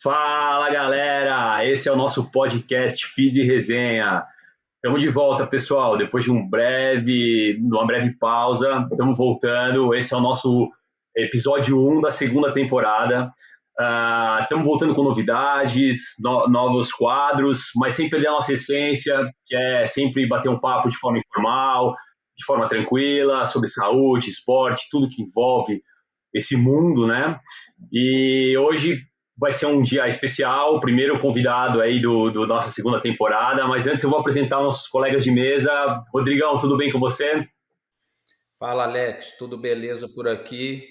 Fala galera, esse é o nosso podcast Fiz e Resenha. Estamos de volta, pessoal, depois de uma breve pausa, estamos voltando. Esse é o nosso episódio 1 da segunda temporada. Estamos voltando com novidades, novos quadros, mas sem perder a nossa essência, que é sempre bater um papo de forma informal, de forma tranquila, sobre saúde, esporte, tudo que envolve esse mundo, né? E hoje vai ser um dia especial, o primeiro convidado aí do nossa segunda temporada, mas antes eu vou apresentar nossos colegas de mesa. Rodrigão, tudo bem com você? Fala, Alex, tudo beleza por aqui?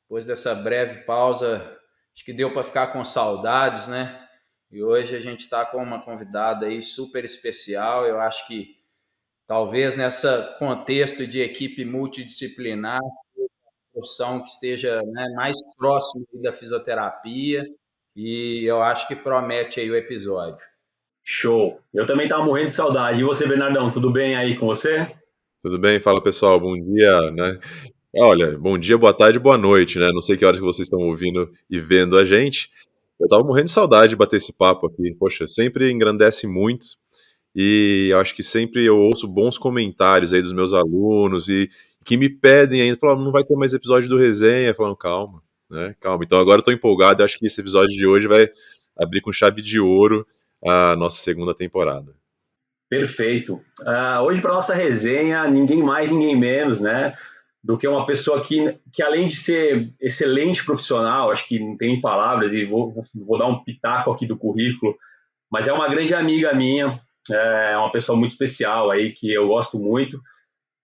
Depois dessa breve pausa, acho que deu para ficar com saudades, né? E hoje a gente está com uma convidada aí super especial. Eu acho que talvez nessa contexto de equipe multidisciplinar, profissão que esteja, né, mais próximo da fisioterapia, e eu acho que promete aí o episódio. Show! Eu também estava morrendo de saudade. E você, Bernardão, tudo bem aí com você? Tudo bem? Fala pessoal, bom dia, né? Olha, bom dia, boa tarde, boa noite, né? Não sei que horas que vocês estão ouvindo e vendo a gente. Eu tava morrendo de saudade de bater esse papo aqui. Poxa, sempre engrandece muito e eu acho que sempre eu ouço bons comentários aí dos meus alunos e que me pedem ainda, falam, não vai ter mais episódio do Resenha, falando, calma, né? Calma. Então agora eu tô empolgado, eu acho que esse episódio de hoje vai abrir com chave de ouro a nossa segunda temporada. Perfeito. Hoje, para nossa resenha, ninguém mais, ninguém menos, né? Do que uma pessoa que além de ser excelente profissional, acho que não tem palavras, e vou dar um pitaco aqui do currículo, mas é uma grande amiga minha, é uma pessoa muito especial aí, que eu gosto muito.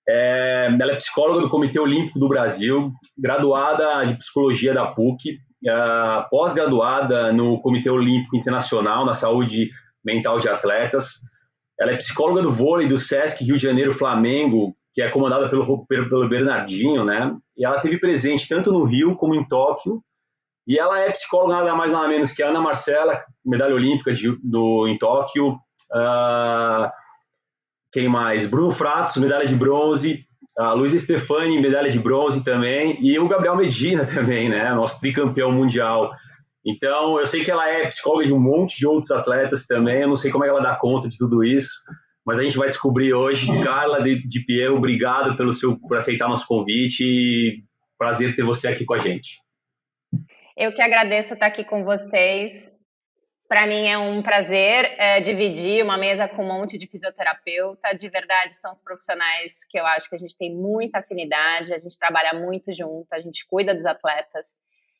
Ela é psicóloga do Comitê Olímpico do Brasil, graduada de psicologia da PUC, pós-graduada no Comitê Olímpico Internacional na saúde mental de atletas. Ela é psicóloga do vôlei do Sesc Rio de Janeiro Flamengo, que é comandada pelo Bernardinho, né? E ela esteve presente tanto no Rio como em Tóquio. E ela é psicóloga nada mais nada menos que a Ana Marcela, medalha olímpica em Tóquio. Uh, quem mais? Bruno Fratos, medalha de bronze. A Luísa Stefani, medalha de bronze também. E o Gabriel Medina também, né? Nosso tricampeão mundial. Então, eu sei que ela é psicóloga de um monte de outros atletas também. Eu não sei como é que ela dá conta de tudo isso, mas a gente vai descobrir hoje. Carla de Piero, obrigado por aceitar nosso convite e prazer ter você aqui com a gente. Eu que agradeço estar aqui com vocês. Para mim é um prazer dividir uma mesa com um monte de fisioterapeuta. De verdade, são os profissionais que eu acho que a gente tem muita afinidade, a gente trabalha muito junto, a gente cuida dos atletas.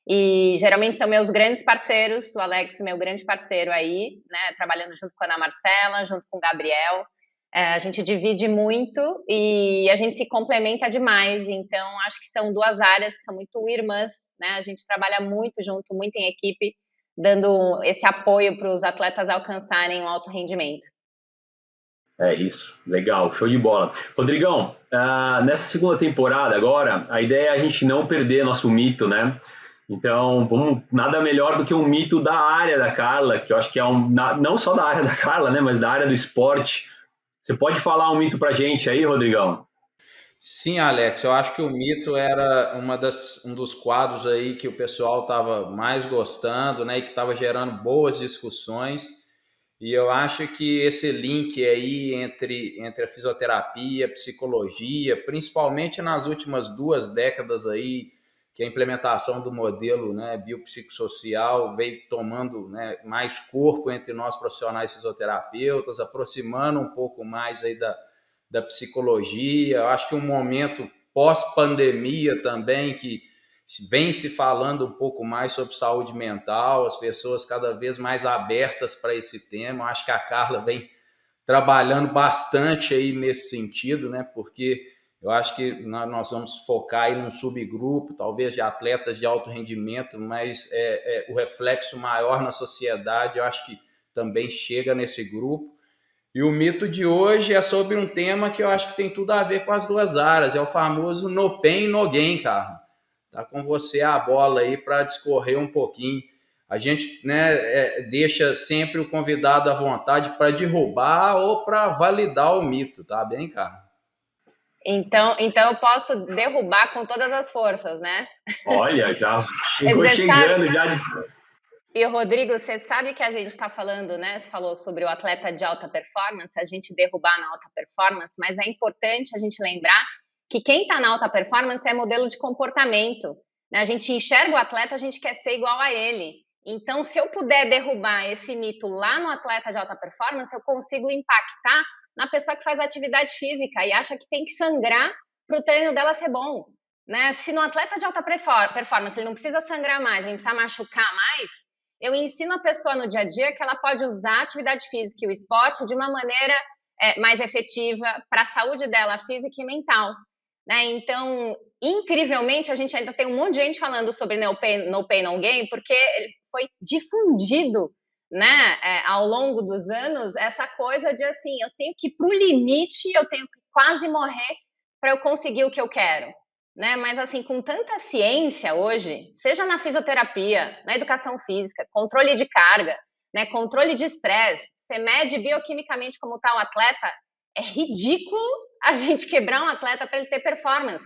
E geralmente são meus grandes parceiros, o Alex, meu grande parceiro aí, né, trabalhando junto com a Ana Marcela, junto com o Gabriel. A gente divide muito e a gente se complementa demais. Então, acho que são duas áreas que são muito irmãs, né? A gente trabalha muito junto, muito em equipe, dando esse apoio para os atletas alcançarem um alto rendimento. É isso, legal, show de bola. Rodrigão, nessa segunda temporada agora, a ideia é a gente não perder nosso mito, né? Então, nada melhor do que um mito da área da Carla, que eu acho que é não só da área da Carla, né, mas da área do esporte. Você pode falar um mito pra gente aí, Rodrigão? Sim, Alex, eu acho que o mito era um dos quadros aí que o pessoal estava mais gostando, né, e que estava gerando boas discussões. E eu acho que esse link aí entre a fisioterapia, a psicologia, principalmente nas últimas 2 décadas aí, que a implementação do modelo, né, biopsicossocial veio tomando, né, mais corpo entre nós profissionais fisioterapeutas, aproximando um pouco mais aí da psicologia. Eu acho que um momento pós-pandemia também, que vem se falando um pouco mais sobre saúde mental, as pessoas cada vez mais abertas para esse tema. Eu acho que a Carla vem trabalhando bastante aí nesse sentido, né? Porque eu acho que nós vamos focar aí num subgrupo, talvez de atletas de alto rendimento, mas o reflexo maior na sociedade, eu acho que também chega nesse grupo. E o mito de hoje é sobre um tema que eu acho que tem tudo a ver com as duas áreas, é o famoso no pain, no gain, cara. Tá com você a bola aí para discorrer um pouquinho. A gente, né, deixa sempre o convidado à vontade para derrubar ou para validar o mito, tá bem, cara? Então eu posso derrubar com todas as forças, né? Olha, já chegou Você sabe, chegando, já. E, Rodrigo, você sabe que a gente está falando, né? Você falou sobre o atleta de alta performance, a gente derrubar na alta performance, mas é importante a gente lembrar que quem está na alta performance é modelo de comportamento, né? A gente enxerga o atleta, a gente quer ser igual a ele. Então, se eu puder derrubar esse mito lá no atleta de alta performance, eu consigo impactar na pessoa que faz atividade física e acha que tem que sangrar para o treino dela ser bom, né? Se no atleta de alta performance ele não precisa sangrar mais, ele não precisa machucar mais, eu ensino a pessoa no dia a dia que ela pode usar a atividade física e o esporte de uma maneira mais efetiva para a saúde dela, física e mental, né? Então, incrivelmente, a gente ainda tem um monte de gente falando sobre no pain, no gain, porque foi difundido, né, ao longo dos anos, essa coisa de assim, eu tenho que ir para o limite, eu tenho que quase morrer para eu conseguir o que eu quero. Né? Mas assim, com tanta ciência hoje, seja na fisioterapia, na educação física, controle de carga, né, controle de estresse, você mede bioquimicamente como está o atleta, é ridículo a gente quebrar um atleta para ele ter performance.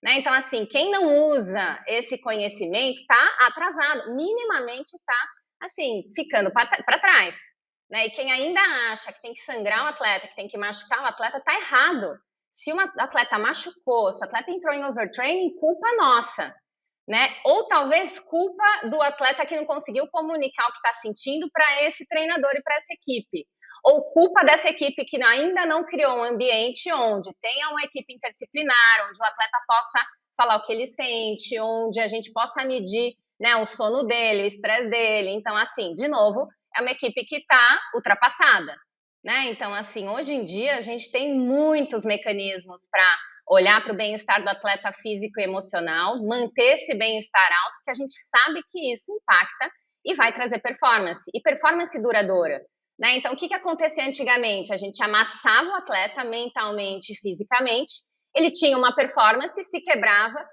Né? Então, assim, quem não usa esse conhecimento está atrasado, minimamente está, assim, ficando para trás. Né? E quem ainda acha que tem que sangrar o atleta, que tem que machucar o atleta, está errado. Se uma atleta machucou, se o atleta entrou em overtraining, culpa nossa, né? Ou talvez culpa do atleta que não conseguiu comunicar o que está sentindo para esse treinador e para essa equipe. Ou culpa dessa equipe que ainda não criou um ambiente onde tenha uma equipe interdisciplinar, onde o atleta possa falar o que ele sente, onde a gente possa medir, né, o sono dele, o estresse dele. Então, assim, de novo, é uma equipe que está ultrapassada. Né? Então, assim, hoje em dia a gente tem muitos mecanismos para olhar para o bem-estar do atleta físico e emocional, manter esse bem-estar alto, porque a gente sabe que isso impacta e vai trazer performance, e performance duradoura. Né? Então, o que acontecia antigamente? A gente amassava o atleta mentalmente e fisicamente, ele tinha uma performance, se quebrava,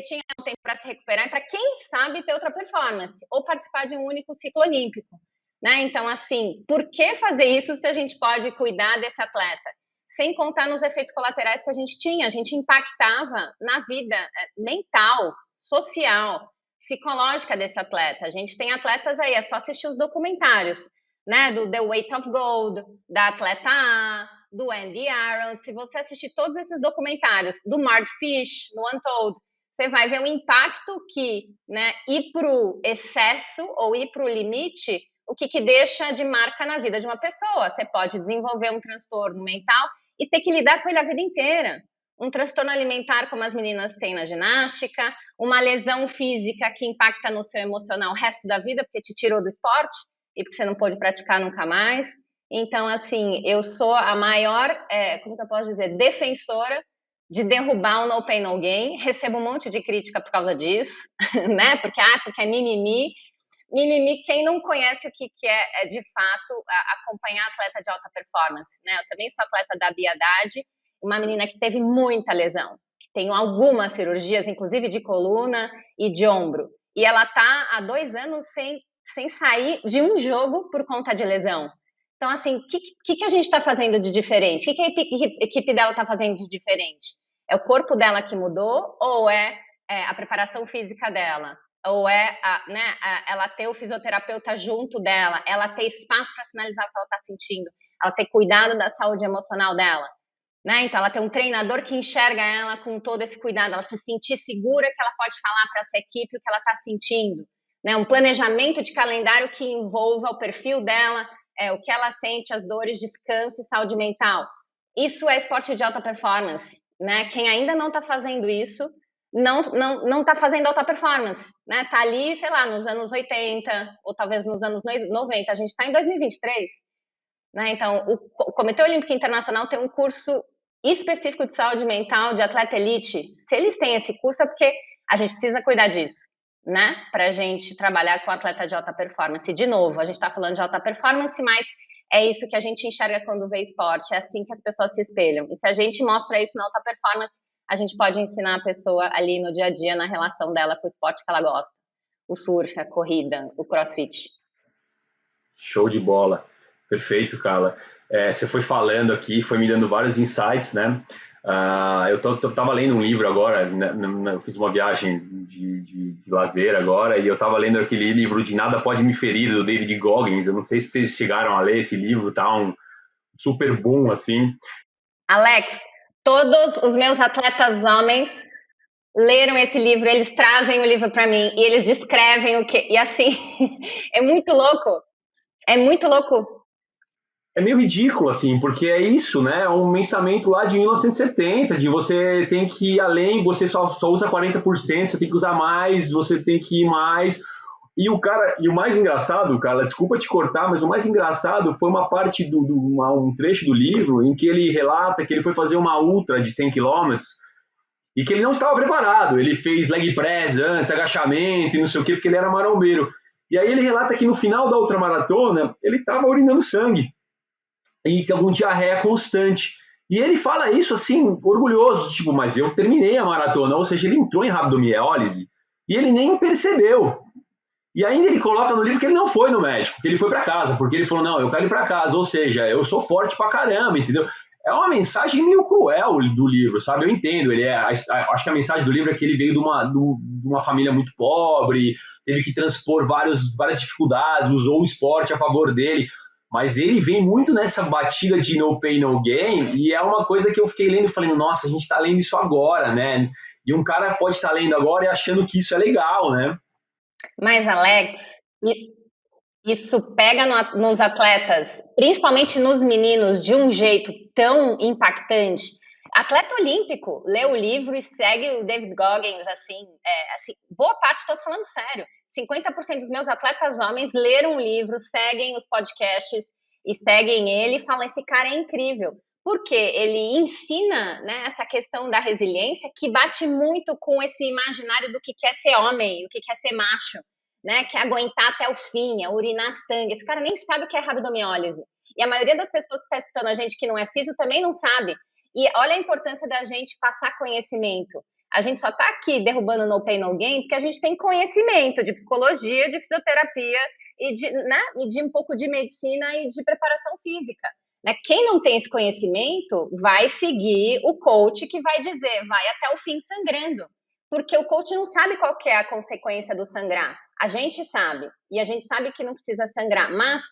tinha um tempo para se recuperar e para, quem sabe, ter outra performance, ou participar de um único ciclo olímpico. Né? Então, assim, por que fazer isso se a gente pode cuidar desse atleta? Sem contar nos efeitos colaterais que a gente impactava na vida mental, social, psicológica desse atleta. A gente tem atletas aí, é só assistir os documentários, né? Do The Weight of Gold, da Atleta A, do Andy Aaron. Se você assistir todos esses documentários, do Mark Fish, no Untold, você vai ver o impacto que, né, ir para o excesso ou ir para o limite, o que deixa de marca na vida de uma pessoa. Você pode desenvolver um transtorno mental e ter que lidar com ele a vida inteira. Um transtorno alimentar, como as meninas têm na ginástica, uma lesão física que impacta no seu emocional o resto da vida, porque te tirou do esporte e porque você não pôde praticar nunca mais. Então, assim, eu sou a maior, como que eu posso dizer, defensora de derrubar o no pain, no gain. Recebo um monte de crítica por causa disso, né? Porque é mimimi. Mimimi, quem não conhece o que é de fato acompanhar atleta de alta performance, né? Eu também sou atleta da Biadade, uma menina que teve muita lesão, que tem algumas cirurgias, inclusive de coluna e de ombro, e ela está há 2 anos sem sair de um jogo por conta de lesão. Então, assim, o que a gente está fazendo de diferente? O que a equipe dela está fazendo de diferente? É o corpo dela que mudou ou é a preparação física dela? Ou ela ter o fisioterapeuta junto dela, ela ter espaço para sinalizar o que ela está sentindo, ela ter cuidado da saúde emocional dela, né? Então, ela tem um treinador que enxerga ela com todo esse cuidado, ela se sentir segura que ela pode falar para essa equipe o que ela está sentindo, né? Um planejamento de calendário que envolva o perfil dela, o que ela sente, as dores, descanso e saúde mental. Isso é esporte de alta performance, né? Quem ainda não está fazendo isso não está fazendo alta performance, né? Tá ali, sei lá, nos anos 80, ou talvez nos anos 90, a gente está em 2023, né? Então, o Comitê Olímpico Internacional tem um curso específico de saúde mental de atleta elite. Se eles têm esse curso é porque a gente precisa cuidar disso, né? Para a gente trabalhar com atleta de alta performance. E, de novo, a gente está falando de alta performance, mas é isso que a gente enxerga quando vê esporte, é assim que as pessoas se espelham. E se a gente mostra isso na alta performance, a gente pode ensinar a pessoa ali no dia a dia, na relação dela com o esporte que ela gosta. O surf, a corrida, o crossfit. Show de bola. Perfeito, Carla. Você foi falando aqui, foi me dando vários insights, né? Eu tava lendo um livro agora, eu fiz uma viagem de lazer agora, e eu tava lendo aquele livro de Nada Pode Me Ferir, do David Goggins. Eu não sei se vocês chegaram a ler esse livro, tá um super boom, assim. Alex, todos os meus atletas homens leram esse livro, eles trazem o livro para mim e eles descrevem o que... E assim, é muito louco. É muito louco. É meio ridículo, assim, porque é isso, né? É um pensamento lá de 1970, de você tem que ir além, você só usa 40%, você tem que usar mais, você tem que ir mais. E o mais engraçado, cara, desculpa te cortar, mas o mais engraçado foi uma parte um trecho do livro em que ele relata que ele foi fazer uma ultra de 100 quilômetros e que ele não estava preparado. Ele fez leg press antes, agachamento e não sei o quê, porque ele era marombeiro. E aí ele relata que no final da ultramaratona ele estava urinando sangue e tem algum diarreia constante. E ele fala isso assim, orgulhoso, tipo, mas eu terminei a maratona, ou seja, ele entrou em rabdomiólise e ele nem percebeu. E ainda ele coloca no livro que ele não foi no médico, que ele foi para casa, porque ele falou, não, eu quero ir para casa, ou seja, eu sou forte pra caramba, entendeu? É uma mensagem meio cruel do livro, sabe? Eu entendo, acho que a mensagem do livro é que ele veio de uma família muito pobre, teve que transpor várias dificuldades, usou o esporte a favor dele, mas ele vem muito nessa batida de no pain, no gain, e é uma coisa que eu fiquei lendo e falei, nossa, a gente tá lendo isso agora, né? E um cara pode estar lendo agora e achando que isso é legal, né? Mas, Alex, isso pega nos atletas, principalmente nos meninos, de um jeito tão impactante. Atleta olímpico lê o livro e segue o David Goggins, assim, boa parte, estou falando sério, 50% dos meus atletas homens leram o livro, seguem os podcasts e seguem ele e falam, esse cara é incrível. Porque ele ensina, né, essa questão da resiliência que bate muito com esse imaginário do que quer ser homem, o que quer ser macho, né, que é aguentar até o fim, é urinar sangue. Esse cara nem sabe o que é rabdomiólise. E a maioria das pessoas que está escutando a gente que não é físico também não sabe. E olha a importância da gente passar conhecimento. A gente só está aqui derrubando no pain, no gain porque a gente tem conhecimento de psicologia, de fisioterapia e de um pouco de medicina e de preparação física. Né? Quem não tem esse conhecimento vai seguir o coach que vai dizer, vai até o fim sangrando. Porque o coach não sabe qual que é a consequência do sangrar. A gente sabe, e a gente sabe que não precisa sangrar, mas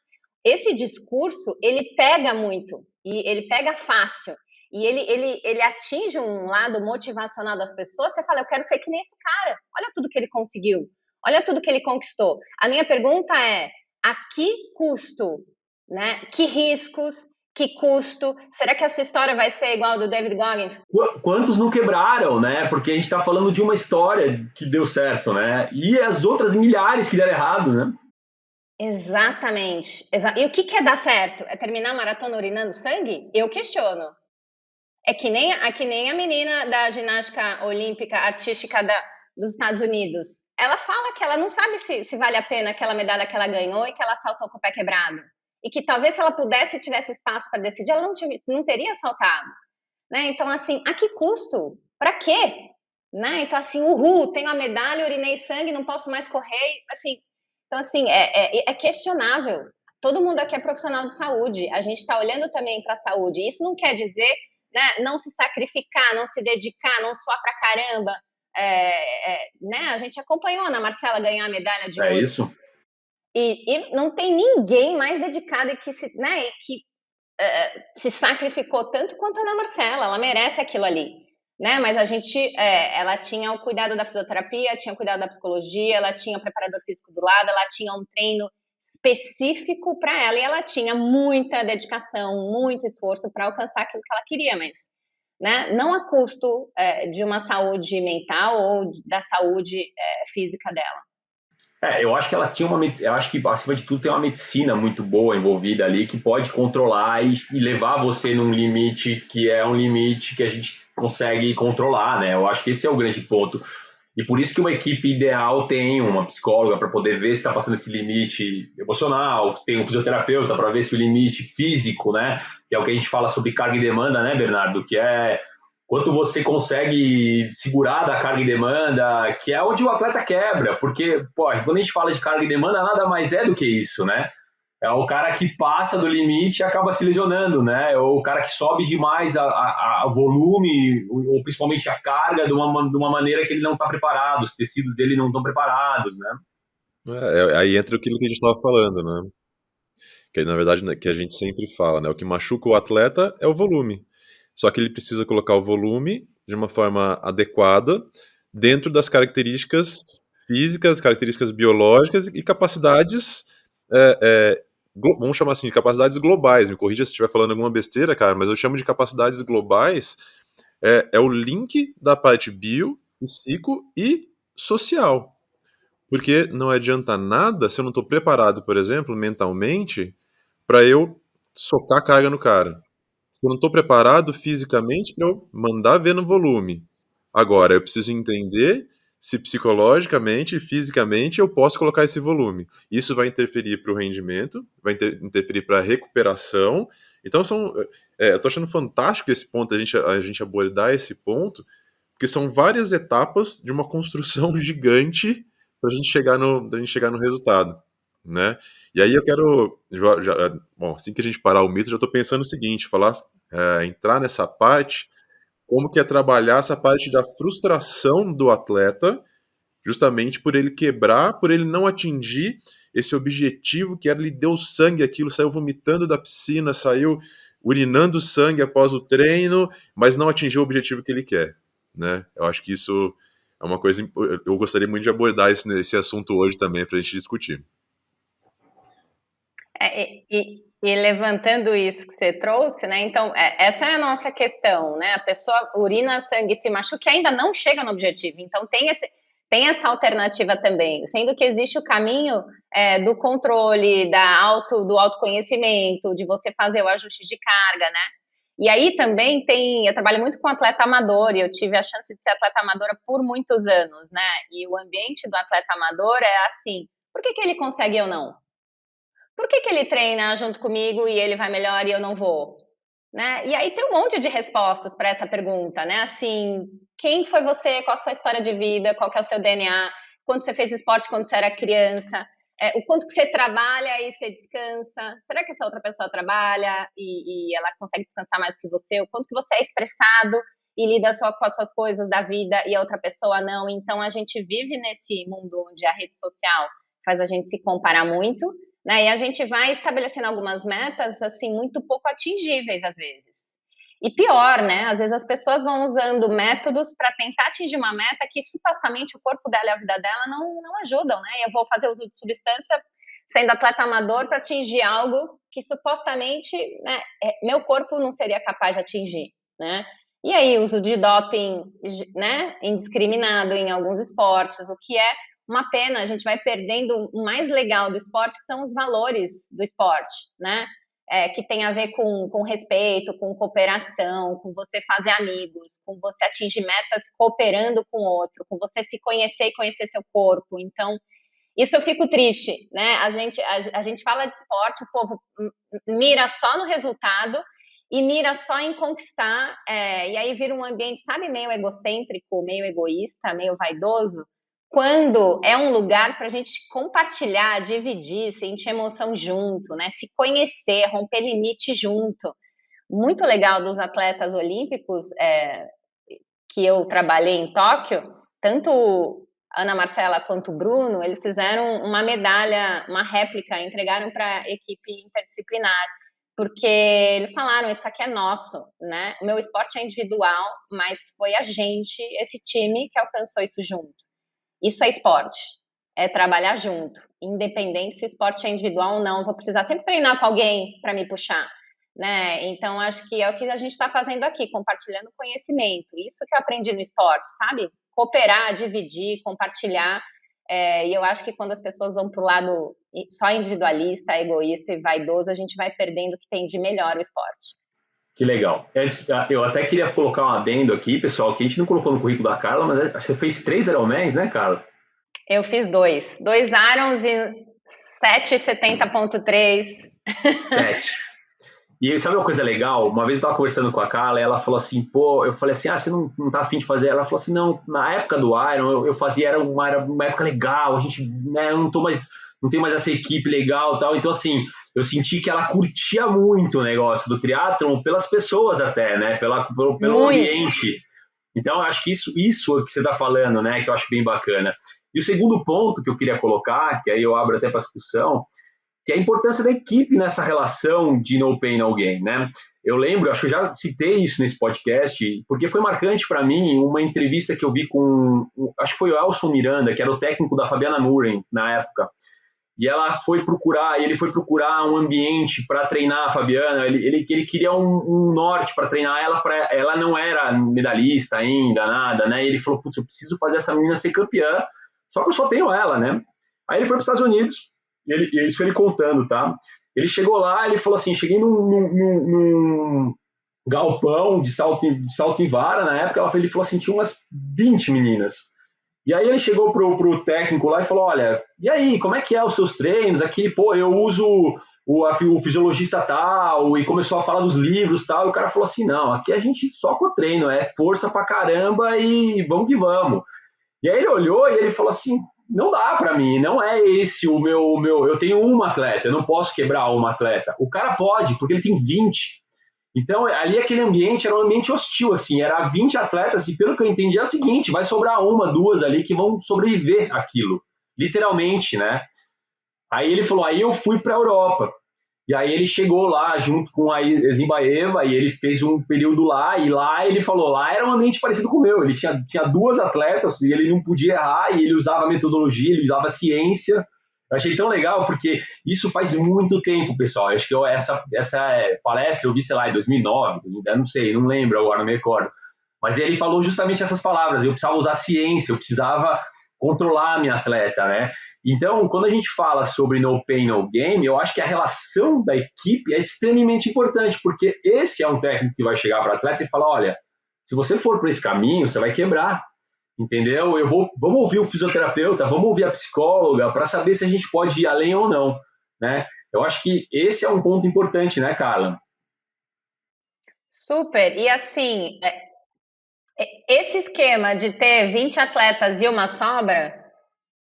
esse discurso, ele pega muito, e ele pega fácil, e ele atinge um lado motivacional das pessoas, você fala, eu quero ser que nem esse cara, olha tudo que ele conseguiu, olha tudo que ele conquistou. A minha pergunta é, a que custo, né? Que riscos, que custo? Será que a sua história vai ser igual ao do David Goggins? Quantos não quebraram, né? Porque a gente está falando de uma história que deu certo, né? E as outras milhares que deram errado, né? Exatamente. E o que é dar certo? É terminar a maratona urinando sangue? Eu questiono. É que nem a menina da ginástica olímpica artística dos Estados Unidos. Ela fala que ela não sabe se vale a pena aquela medalha que ela ganhou e que ela saltou com o pé quebrado. E que talvez se ela pudesse, tivesse espaço para decidir, ela não teria saltado. Né? Então, assim, a que custo? Para quê? Né? Então, assim, tenho a medalha, urinei sangue, não posso mais correr. Assim, então, assim, é questionável. Todo mundo aqui é profissional de saúde. A gente está olhando também para a saúde. Isso não quer dizer, né, não se sacrificar, não se dedicar, não suar para caramba. Né? A gente acompanhou a Ana Marcela ganhar a medalha de ouro. É isso. E não tem ninguém mais dedicado e que se sacrificou tanto quanto a Ana Marcela. Ela merece aquilo ali. Né? Mas a gente, ela tinha o cuidado da fisioterapia, tinha o cuidado da psicologia, ela tinha o preparador físico do lado, ela tinha um treino específico para ela e ela tinha muita dedicação, muito esforço para alcançar aquilo que ela queria, mas, né, não a custo de uma saúde mental ou da saúde física dela. Eu acho que ela tinha eu acho que acima de tudo tem uma medicina muito boa envolvida ali que pode controlar e levar você num limite que é um limite que a gente consegue controlar, né? Eu acho que esse é o grande ponto. E por isso que uma equipe ideal tem uma psicóloga para poder ver se está passando esse limite emocional, tem um fisioterapeuta para ver se o limite físico, né? Que é o que a gente fala sobre carga e demanda, né, Bernardo? Que é quanto você consegue segurar da carga e demanda, que é onde o atleta quebra, porque, quando a gente fala de carga e demanda, nada mais é do que isso, né? É o cara que passa do limite e acaba se lesionando, né? Ou o cara que sobe demais a volume, ou principalmente a carga, de uma maneira que ele não está preparado, os tecidos dele não estão preparados, né? Aí entra aquilo que a gente estava falando, né? Que na verdade que a gente sempre fala, né? O que machuca o atleta é o volume. Só que ele precisa colocar o volume de uma forma adequada dentro das características físicas, características biológicas e capacidades, vamos chamar assim, de capacidades globais. Me corrija se estiver falando alguma besteira, cara, mas eu chamo de capacidades globais, é o link da parte bio, psico e social. Porque não adianta nada se eu não estou preparado, por exemplo, mentalmente, para eu socar carga no cara. Se eu não estou preparado fisicamente para eu mandar ver no volume. Agora, eu preciso entender se psicologicamente e fisicamente eu posso colocar esse volume. Isso vai interferir para o rendimento, vai interferir para a recuperação. Então, eu estou achando fantástico esse ponto, a gente abordar esse ponto, porque são várias etapas de uma construção gigante para a gente chegar no resultado, né? E aí eu quero, bom, assim que a gente parar o mito, já estou pensando o seguinte, entrar nessa parte, como que é trabalhar essa parte da frustração do atleta, justamente por ele quebrar, por ele não atingir esse objetivo que era, ele deu sangue aquilo, saiu vomitando da piscina, saiu urinando sangue após o treino, mas não atingiu o objetivo que ele quer, né? Eu acho que isso é uma coisa, eu gostaria muito de abordar esse assunto hoje também para a gente discutir. E levantando isso que você trouxe, né? Então, essa é a nossa questão, né? A pessoa urina sangue, se machuca e ainda não chega no objetivo. Então, tem essa alternativa também, sendo que existe o caminho do controle, do autoconhecimento, de você fazer o ajuste de carga, né? E aí também eu trabalho muito com atleta amador, e eu tive a chance de ser atleta amadora por muitos anos, né? E o ambiente do atleta amador é assim, por que ele consegue e eu não? Por que ele treina junto comigo e ele vai melhor e eu não vou? Né? E aí tem um monte de respostas para essa pergunta, né? Assim, quem foi você? Qual a sua história de vida? Qual que é o seu DNA? Quando você fez esporte quando você era criança? O quanto que você trabalha e você descansa? Será que essa outra pessoa trabalha e ela consegue descansar mais que você? O quanto que você é estressado e lida só com as suas coisas da vida e a outra pessoa não? Então a gente vive nesse mundo onde a rede social faz a gente se comparar muito, né? E a gente vai estabelecendo algumas metas assim muito pouco atingíveis às vezes. E pior, né? Às vezes as pessoas vão usando métodos para tentar atingir uma meta que supostamente o corpo dela e a vida dela não ajudam, né? Eu vou fazer uso de substância sendo atleta amador para atingir algo que supostamente, né, meu corpo não seria capaz de atingir, né? E aí uso de doping, né, indiscriminado em alguns esportes, o que é uma pena. A gente vai perdendo o mais legal do esporte, que são os valores do esporte, né? Que tem a ver com respeito, com cooperação, com você fazer amigos, com você atingir metas cooperando com o outro, com você se conhecer e conhecer seu corpo. Então, isso eu fico triste, né? A gente fala de esporte, o povo mira só no resultado e mira só em conquistar, e aí vira um ambiente, sabe, meio egocêntrico, meio egoísta, meio vaidoso, quando é um lugar para a gente compartilhar, dividir, sentir emoção junto, né? Se conhecer, romper limite junto. Muito legal dos atletas olímpicos que eu trabalhei em Tóquio, tanto Ana Marcela quanto o Bruno, eles fizeram uma medalha, uma réplica, entregaram para a equipe interdisciplinar, porque eles falaram, isso aqui é nosso, né? O meu esporte é individual, mas foi a gente, esse time, que alcançou isso junto. Isso é esporte, é trabalhar junto, independente se o esporte é individual ou não, vou precisar sempre treinar com alguém para me puxar, né? Então, acho que é o que a gente está fazendo aqui, compartilhando conhecimento, isso que eu aprendi no esporte, sabe? Cooperar, dividir, compartilhar, e eu acho que quando as pessoas vão para o lado só individualista, egoísta e vaidoso, a gente vai perdendo o que tem de melhor o esporte. Que legal. Eu até queria colocar um adendo aqui, pessoal, que a gente não colocou no currículo da Carla, mas você fez 3 Ironmans, né, Carla? Eu fiz 2 Irons e 7,70.3. 7. E sabe uma coisa legal? Uma vez eu estava conversando com a Carla e ela falou assim, pô, eu falei assim, você não tá afim de fazer? Ela falou assim, não, na época do Iron eu fazia, era uma época legal, a gente, né, eu não tô mais não tem mais essa equipe legal e tal. Então, assim, eu senti que ela curtia muito o negócio do triatlon pelas pessoas até, né? Pelo ambiente. Então, eu acho que isso que você está falando, né? Que eu acho bem bacana. E o segundo ponto que eu queria colocar, que aí eu abro até para discussão, que é a importância da equipe nessa relação de no pain, no gain, né? Eu lembro, acho que eu já citei isso nesse podcast, porque foi marcante para mim uma entrevista que eu vi com, acho que foi o Elson Miranda, que era o técnico da Fabiana Muren na época, e ele foi procurar um ambiente para treinar a Fabiana, ele queria um norte para treinar ela não era medalhista ainda, nada, né? E ele falou, putz, eu preciso fazer essa menina ser campeã, só que eu só tenho ela, né? Aí ele foi para os Estados Unidos, e isso ele contando, tá? Ele chegou lá, ele falou assim, cheguei num galpão de salto em vara, na época, ele falou assim, tinha umas 20 meninas. E aí ele chegou pro técnico lá e falou, olha, e aí, como é que é os seus treinos aqui? Pô, eu uso o fisiologista tal, e começou a falar dos livros tal, e o cara falou assim, não, aqui a gente só com o treino, é força pra caramba e vamos que vamos. E aí ele olhou e ele falou assim, não dá para mim, não é esse o meu, eu tenho uma atleta, eu não posso quebrar uma atleta. O cara pode, porque ele tem 20. Então, ali aquele ambiente era um ambiente hostil, assim, era 20 atletas, e pelo que eu entendi é o seguinte, vai sobrar uma, duas ali que vão sobreviver àquilo, literalmente, né? Aí ele falou, aí eu fui para a Europa. E aí ele chegou lá junto com a Zimbaeva e ele fez um período lá, e lá ele falou, lá era um ambiente parecido com o meu, ele tinha duas atletas e ele não podia errar, e ele usava metodologia, ele usava ciência. Eu achei tão legal porque isso faz muito tempo, pessoal. Eu acho que essa palestra eu vi, sei lá, em 2009, eu não sei, não lembro agora, não me recordo. Mas ele falou justamente essas palavras, eu precisava usar ciência, eu precisava controlar a minha atleta, né? Então, quando a gente fala sobre no pain, no gain, eu acho que a relação da equipe é extremamente importante, porque esse é um técnico que vai chegar para o atleta e falar, olha, se você for por esse caminho, você vai quebrar, entendeu? Vamos ouvir o fisioterapeuta, vamos ouvir a psicóloga para saber se a gente pode ir além ou não, né? Eu acho que esse é um ponto importante, né, Carla? Super. E assim, esse esquema de ter 20 atletas e uma sobra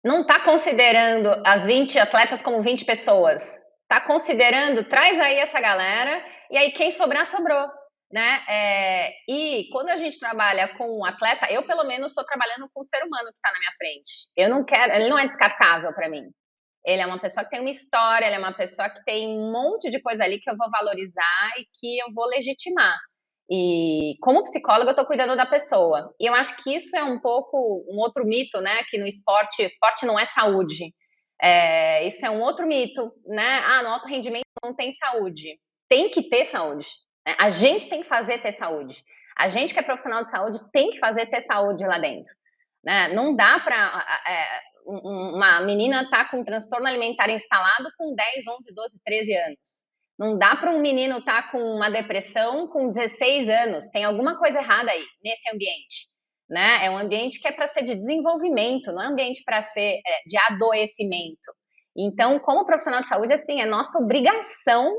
não está considerando as 20 atletas como 20 pessoas. Está considerando, traz aí essa galera, e aí quem sobrar, sobrou. Né? E quando a gente trabalha com um atleta, eu pelo menos estou trabalhando com o ser humano que está na minha frente. Eu não quero, ele não é descartável para mim. Ele é uma pessoa que tem uma história, ele é uma pessoa que tem um monte de coisa ali que eu vou valorizar e que eu vou legitimar. E como psicóloga, eu estou cuidando da pessoa. E eu acho que isso é um pouco um outro mito, né? Que no esporte não é saúde. Isso é um outro mito, né? No alto rendimento não tem saúde. Tem que ter saúde. Né? A gente tem que fazer ter saúde. A gente que é profissional de saúde tem que fazer ter saúde lá dentro. Né? Não dá para uma menina estar com um transtorno alimentar instalado com 10, 11, 12, 13 anos. Não dá para um menino estar com uma depressão com 16 anos. Tem alguma coisa errada aí, nesse ambiente. Né? É um ambiente que é para ser de desenvolvimento, não é um ambiente para ser de adoecimento. Então, como profissional de saúde, assim, é nossa obrigação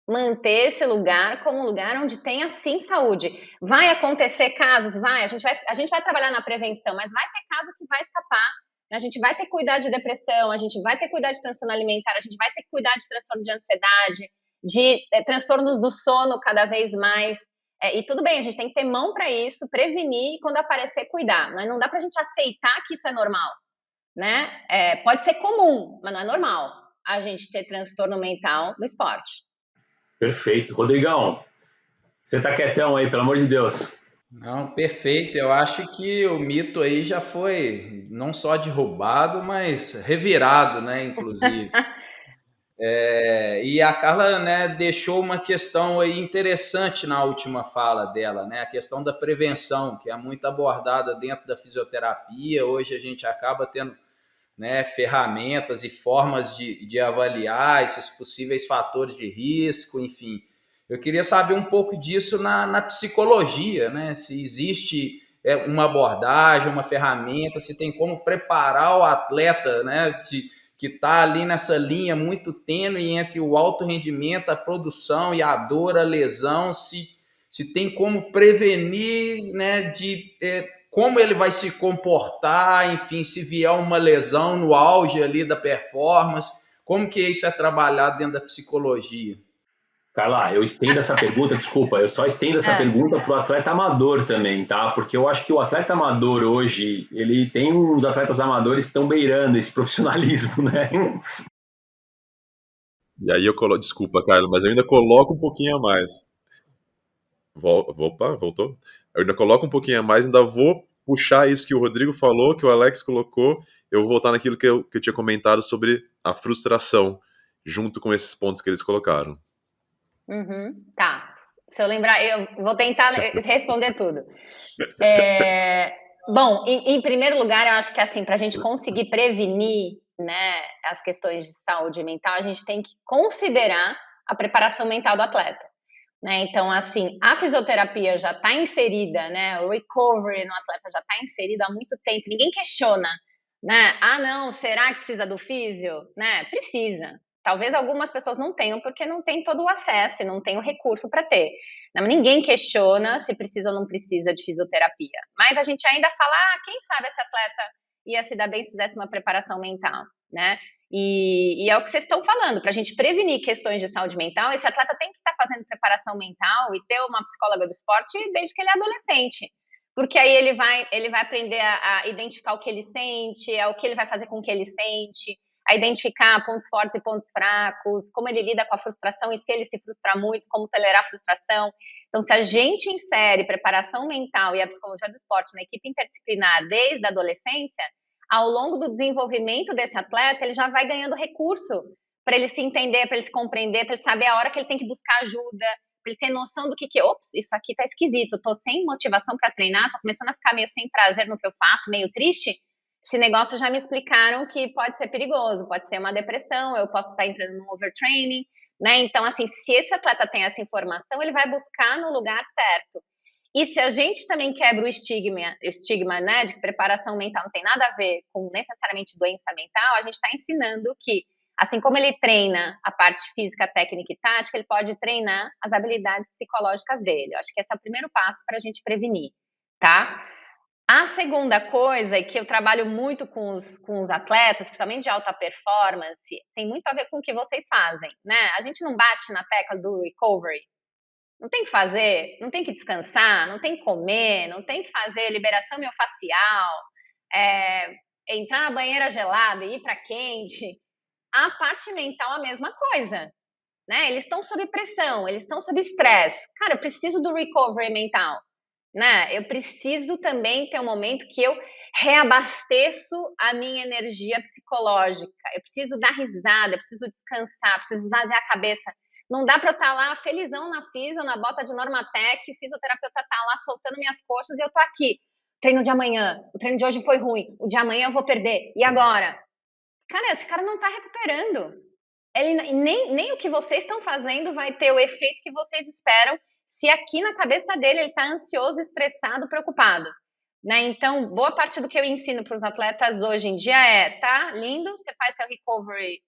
manter esse lugar como um lugar onde tenha, sim, saúde. Vai acontecer casos? Vai. A gente vai trabalhar na prevenção, mas vai ter caso que vai escapar. A gente vai ter que cuidar de depressão, a gente vai ter que cuidar de transtorno alimentar, a gente vai ter que cuidar de transtorno de ansiedade, de transtornos do sono cada vez mais. E tudo bem, a gente tem que ter mão para isso, prevenir e quando aparecer, cuidar. Mas não dá para a gente aceitar que isso é normal. Né? Pode ser comum, mas não é normal a gente ter transtorno mental no esporte. Perfeito. Rodrigão, você tá quietão aí, pelo amor de Deus. Não, perfeito. Eu acho que o mito aí já foi não só derrubado, mas revirado, né, inclusive. E a Carla, né, deixou uma questão aí interessante na última fala dela, né, a questão da prevenção, que é muito abordada dentro da fisioterapia. Hoje a gente acaba tendo, né, ferramentas e formas de avaliar esses possíveis fatores de risco, enfim. Eu queria saber um pouco disso na psicologia, né? Se existe uma abordagem, uma ferramenta, se tem como preparar o atleta, né, que está ali nessa linha muito tênue entre o alto rendimento, a produção e a dor, a lesão, se tem como prevenir, né, de como ele vai se comportar, enfim, se vier uma lesão no auge ali da performance, como que isso é trabalhado dentro da psicologia? Carla, eu estendo essa pergunta, desculpa, eu só estendo essa pergunta para o atleta amador também, tá? Porque eu acho que o atleta amador hoje, ele tem uns atletas amadores que estão beirando esse profissionalismo, né? E aí eu coloco, desculpa, Carlos, mas eu ainda coloco um pouquinho a mais. Opa, voltou? Eu ainda coloco um pouquinho a mais, ainda vou puxar isso que o Rodrigo falou, que o Alex colocou, eu vou voltar naquilo que eu tinha comentado sobre a frustração, junto com esses pontos que eles colocaram. Tá. Se eu lembrar, eu vou tentar responder tudo. Bom, em primeiro lugar, eu acho que assim, para a gente conseguir prevenir, né, as questões de saúde mental, a gente tem que considerar a preparação mental do atleta. Né? Então, assim, a fisioterapia já está inserida, né? O recovery no atleta já está inserido há muito tempo. Ninguém questiona, né? Ah, não, será que precisa do físio? Né? Precisa. Talvez algumas pessoas não tenham porque não tem todo o acesso e não tem o recurso para ter. Não, ninguém questiona se precisa ou não precisa de fisioterapia. Mas a gente ainda fala, quem sabe esse atleta ia se dar bem se fizesse uma preparação mental, né? E é o que vocês estão falando, para a gente prevenir questões de saúde mental, esse atleta tem que estar fazendo preparação mental e ter uma psicóloga do esporte desde que ele é adolescente. Porque aí ele vai aprender a identificar o que ele sente, o que ele vai fazer com o que ele sente, a identificar pontos fortes e pontos fracos, como ele lida com a frustração e se ele se frustrar muito, como tolerar a frustração. Então, se a gente insere preparação mental e a psicologia do esporte na equipe interdisciplinar desde a adolescência, ao longo do desenvolvimento desse atleta, ele já vai ganhando recurso para ele se entender, para ele se compreender, para ele saber a hora que ele tem que buscar ajuda, para ele ter noção do que ops, isso aqui tá esquisito, tô sem motivação para treinar, tô começando a ficar meio sem prazer no que eu faço, meio triste. Esse negócio já me explicaram que pode ser perigoso, pode ser uma depressão, eu posso estar entrando num overtraining, né? Então, assim, se esse atleta tem essa informação, ele vai buscar no lugar certo. E se a gente também quebra o estigma, né, de que preparação mental não tem nada a ver com necessariamente doença mental, a gente está ensinando que, assim como ele treina a parte física, técnica e tática, ele pode treinar as habilidades psicológicas dele. Eu acho que esse é o primeiro passo para a gente prevenir, tá? A segunda coisa, e que eu trabalho muito com os atletas, principalmente de alta performance, tem muito a ver com o que vocês fazem, né? A gente não bate na tecla do recovery. Não tem que fazer, não tem que descansar, não tem que comer, não tem que fazer liberação miofascial, entrar na banheira gelada e ir para quente. A parte mental a mesma coisa, né? Eles estão sob pressão, eles estão sob estresse. Cara, eu preciso do recovery mental, né? Eu preciso também ter um momento que eu reabasteço a minha energia psicológica. Eu preciso dar risada, eu preciso descansar, preciso esvaziar a cabeça. Não dá para eu estar lá felizão na fisio, na bota de Normatec, o fisioterapeuta tá lá soltando minhas coxas e eu tô aqui. Treino de amanhã, o treino de hoje foi ruim, o de amanhã eu vou perder. E agora? Cara, esse cara não tá recuperando. Ele, nem o que vocês estão fazendo vai ter o efeito que vocês esperam se aqui na cabeça dele ele tá ansioso, estressado, preocupado. Né? Então, boa parte do que eu ensino para os atletas hoje em dia tá lindo, você faz seu recovery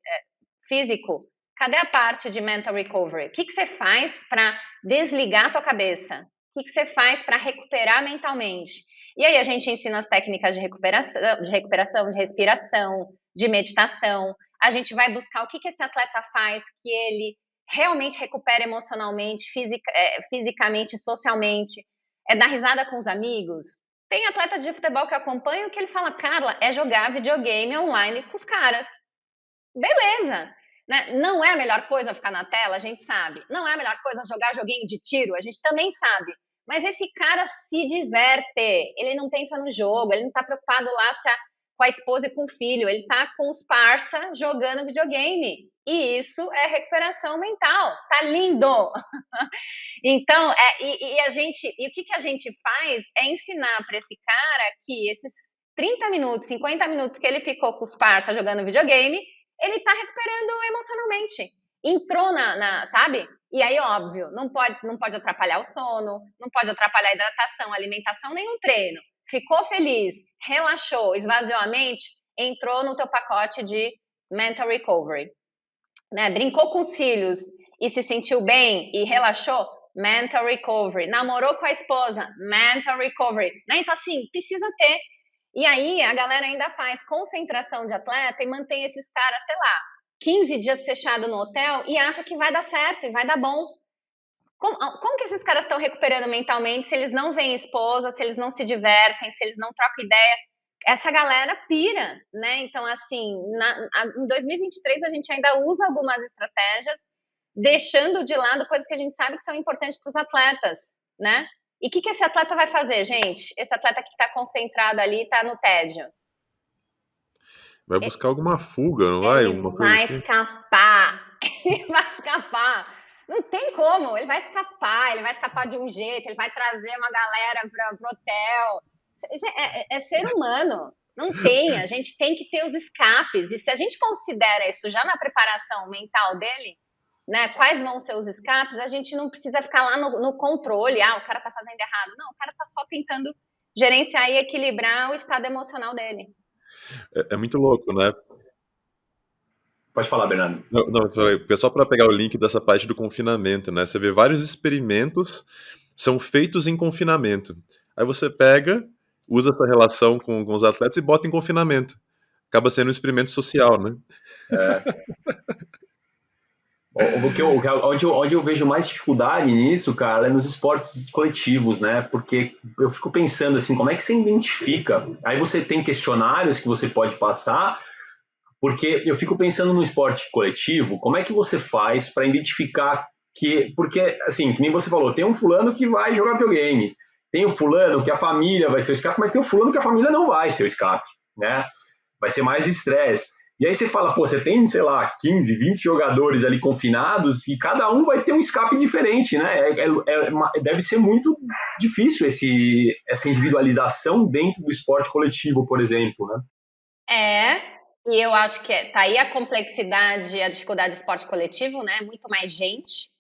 físico, cadê a parte de mental recovery? O que você faz para desligar a tua cabeça? O que você faz para recuperar mentalmente? E aí a gente ensina as técnicas de recuperação, de respiração, de meditação. A gente vai buscar o que esse atleta faz que ele realmente recupera emocionalmente, fisicamente, socialmente. É dar risada com os amigos. Tem atleta de futebol que eu acompanho que ele fala, Carla, é jogar videogame online com os caras. Beleza! Né? Não é a melhor coisa ficar na tela, a gente sabe. Não é a melhor coisa jogar joguinho de tiro, a gente também sabe. Mas esse cara se diverte, ele não pensa no jogo, ele não tá preocupado lá com a esposa e com o filho, ele tá com os parça jogando videogame. E isso é recuperação mental. Tá lindo! Então, o que a gente faz é ensinar para esse cara que esses 30 minutos, 50 minutos que ele ficou com os parça jogando videogame, ele tá recuperando emocionalmente. Entrou sabe? E aí, óbvio, não pode atrapalhar o sono, não pode atrapalhar a hidratação, a alimentação, nenhum treino. Ficou feliz, relaxou, esvaziou a mente, entrou no teu pacote de mental recovery. Né? Brincou com os filhos e se sentiu bem e relaxou, mental recovery. Namorou com a esposa, mental recovery. Né? Então, assim, precisa ter. E aí, a galera ainda faz concentração de atleta e mantém esses caras, sei lá, 15 dias fechado no hotel e acha que vai dar certo e vai dar bom. Como que esses caras estão recuperando mentalmente se eles não veem esposa, se eles não se divertem, se eles não trocam ideia? Essa galera pira, né? Então, assim, em 2023 a gente ainda usa algumas estratégias, deixando de lado coisas que a gente sabe que são importantes para os atletas, né? E o que esse atleta vai fazer, gente? Esse atleta que está concentrado ali, está no tédio. Vai buscar alguma fuga, não vai? Alguma coisa assim? Ele vai escapar. Não tem como, ele vai escapar de um jeito, ele vai trazer uma galera para o hotel. É ser humano, não tem, a gente tem que ter os escapes. E se a gente considera isso já na preparação mental dele, né, quais vão ser os escapes, a gente não precisa ficar lá no controle, o cara tá fazendo errado. Não, o cara tá só tentando gerenciar e equilibrar o estado emocional dele. É muito louco, né? Pode falar, Bernardo. Não, só para pegar o link dessa parte do confinamento, né? Você vê vários experimentos são feitos em confinamento. Aí você pega, usa essa relação com os atletas e bota em confinamento. Acaba sendo um experimento social, né? Onde eu vejo mais dificuldade nisso, cara, é nos esportes coletivos, né? Porque eu fico pensando assim, como é que você identifica? Aí você tem questionários que você pode passar, porque eu fico pensando no esporte coletivo, como é que você faz para identificar que... Porque, assim, que nem você falou, tem um fulano que vai jogar videogame, tem o fulano que a família vai ser o escape, mas tem o fulano que a família não vai ser o escape, né? Vai ser mais estresse. E aí você fala, pô, você tem, sei lá, 15, 20 jogadores ali confinados e cada um vai ter um escape diferente, né? Deve ser muito difícil essa individualização dentro do esporte coletivo, por exemplo, né? E eu acho que tá aí a complexidade e a dificuldade do esporte coletivo, né? Muito mais gente.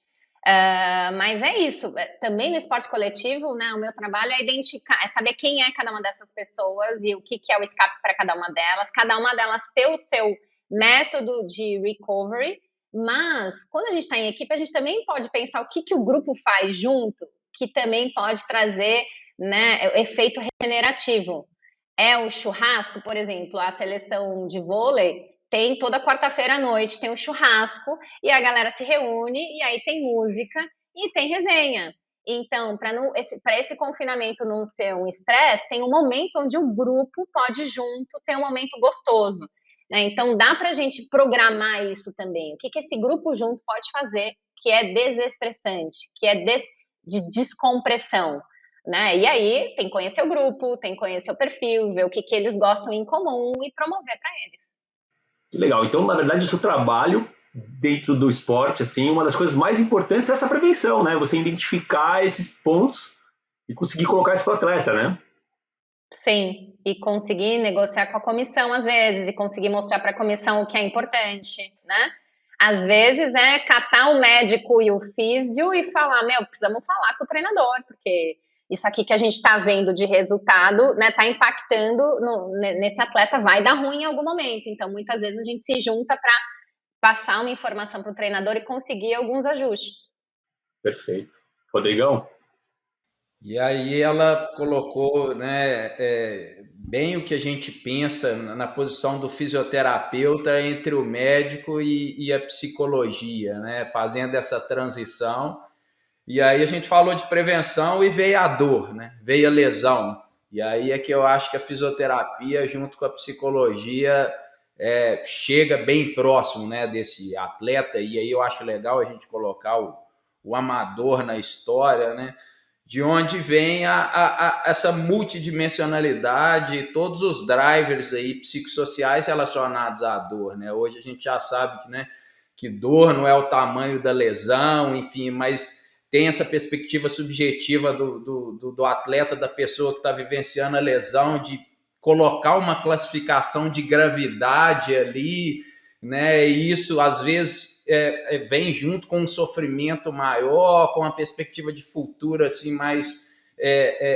Mas é isso. Também no esporte coletivo, né? O meu trabalho é identificar, é saber quem é cada uma dessas pessoas e o que é o escape para cada uma delas. Cada uma delas ter o seu método de recovery. Mas quando a gente está em equipe, a gente também pode pensar o que o grupo faz junto, que também pode trazer, né, efeito regenerativo. O churrasco, por exemplo, a seleção de vôlei tem toda quarta-feira à noite, tem um churrasco e a galera se reúne e aí tem música e tem resenha. Então, para esse confinamento não ser um estresse, tem um momento onde o grupo pode junto ter um momento gostoso, né? Então, dá para a gente programar isso também. O que esse grupo junto pode fazer que é desestressante, que é de descompressão, né? E aí tem que conhecer o grupo, tem que conhecer o perfil, ver o que eles gostam em comum e promover para eles. Que legal. Então, na verdade, o seu trabalho dentro do esporte, assim, uma das coisas mais importantes é essa prevenção, né? Você identificar esses pontos e conseguir colocar isso para o atleta, né? Sim, e conseguir negociar com a comissão às vezes, e conseguir mostrar para a comissão o que é importante, né? Às vezes é catar o médico e o físio e falar, precisamos falar com o treinador, porque isso aqui que a gente está vendo de resultado, né, está impactando nesse atleta, vai dar ruim em algum momento. Então, muitas vezes a gente se junta para passar uma informação para o treinador e conseguir alguns ajustes. Perfeito. Rodrigão? E aí ela colocou, né, bem o que a gente pensa na posição do fisioterapeuta entre o médico e a psicologia, né, fazendo essa transição. E aí a gente falou de prevenção e veio a dor, né? Veio a lesão. E aí é que eu acho que a fisioterapia, junto com a psicologia, chega bem próximo, né, desse atleta. E aí eu acho legal a gente colocar o amador na história, né? De onde vem essa multidimensionalidade, todos os drivers aí psicossociais relacionados à dor, né? Hoje a gente já sabe que, né, que dor não é o tamanho da lesão, enfim, mas tem essa perspectiva subjetiva do atleta, da pessoa que está vivenciando a lesão, de colocar uma classificação de gravidade ali, né? E isso, às vezes, vem junto com um sofrimento maior, com uma perspectiva de futuro assim, mais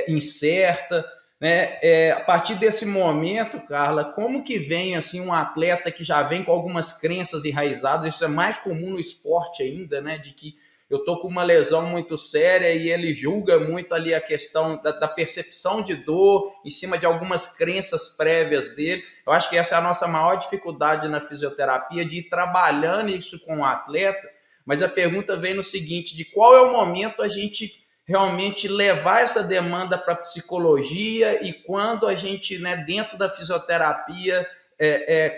incerta, né? A partir desse momento, Carla, como que vem assim, um atleta que já vem com algumas crenças enraizadas, isso é mais comum no esporte ainda, né? De que eu estou com uma lesão muito séria e ele julga muito ali a questão da percepção de dor em cima de algumas crenças prévias dele. Eu acho que essa é a nossa maior dificuldade na fisioterapia, de ir trabalhando isso com o atleta, mas a pergunta vem no seguinte, de qual é o momento a gente realmente levar essa demanda para a psicologia e quando a gente, né, dentro da fisioterapia,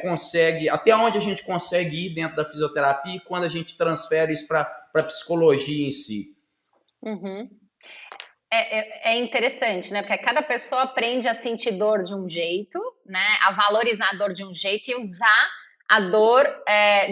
consegue, até onde a gente consegue ir dentro da fisioterapia e quando a gente transfere isso para a psicologia em si. Uhum. É interessante, né? Porque cada pessoa aprende a sentir dor de um jeito, né? A valorizar a dor de um jeito e usar a dor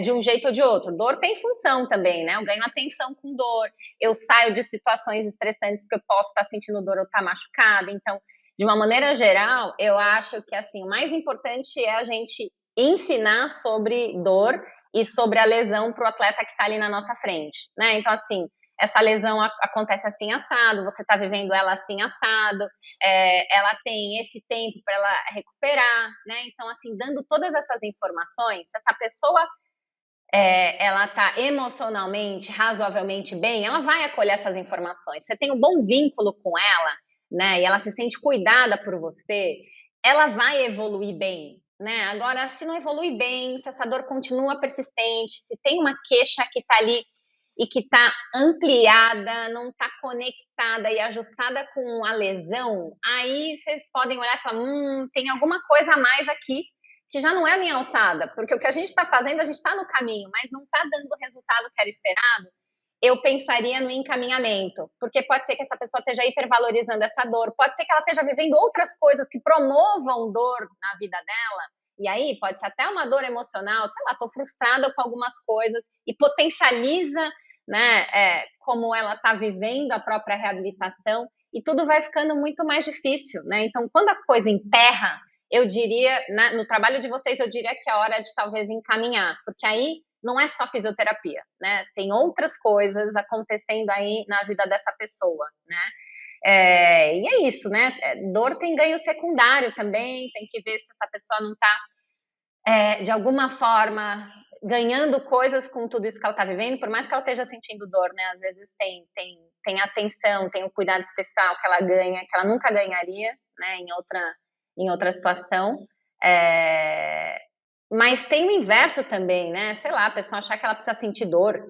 de um jeito ou de outro. Dor tem função também, né? Eu ganho atenção com dor, eu saio de situações estressantes porque eu posso estar sentindo dor ou estar machucada. Então, de uma maneira geral, eu acho que assim, o mais importante é a gente ensinar sobre dor e sobre a lesão para o atleta que está ali na nossa frente, né? Então, assim, essa lesão acontece assim assado, você está vivendo ela assim assado, ela tem esse tempo para ela recuperar, né? Então, assim, dando todas essas informações, se essa pessoa ela está emocionalmente, razoavelmente bem, ela vai acolher essas informações. Você tem um bom vínculo com ela, né? E ela se sente cuidada por você, ela vai evoluir bem, né? Agora, se não evolui bem, se essa dor continua persistente, se tem uma queixa que está ali e que está ampliada, não está conectada e ajustada com a lesão, aí vocês podem olhar e falar, tem alguma coisa a mais aqui que já não é a minha alçada, porque o que a gente está fazendo, a gente está no caminho, mas não está dando o resultado que era esperado. Eu pensaria no encaminhamento, porque pode ser que essa pessoa esteja hipervalorizando essa dor, pode ser que ela esteja vivendo outras coisas que promovam dor na vida dela, e aí pode ser até uma dor emocional, sei lá, estou frustrada com algumas coisas, e potencializa, né, como ela está vivendo a própria reabilitação, e tudo vai ficando muito mais difícil, né? Então, quando a coisa emperra, eu diria, no trabalho de vocês, eu diria que é hora de talvez encaminhar, porque aí não é só fisioterapia, né? Tem outras coisas acontecendo aí na vida dessa pessoa, né? E é isso, né? Dor tem ganho secundário também, tem que ver se essa pessoa não está, de alguma forma, ganhando coisas com tudo isso que ela está vivendo, por mais que ela esteja sentindo dor, né? Às vezes tem atenção, tem o cuidado especial que ela ganha, que ela nunca ganharia, né? Em outra situação. Mas tem o inverso também, né? Sei lá, a pessoa achar que ela precisa sentir dor.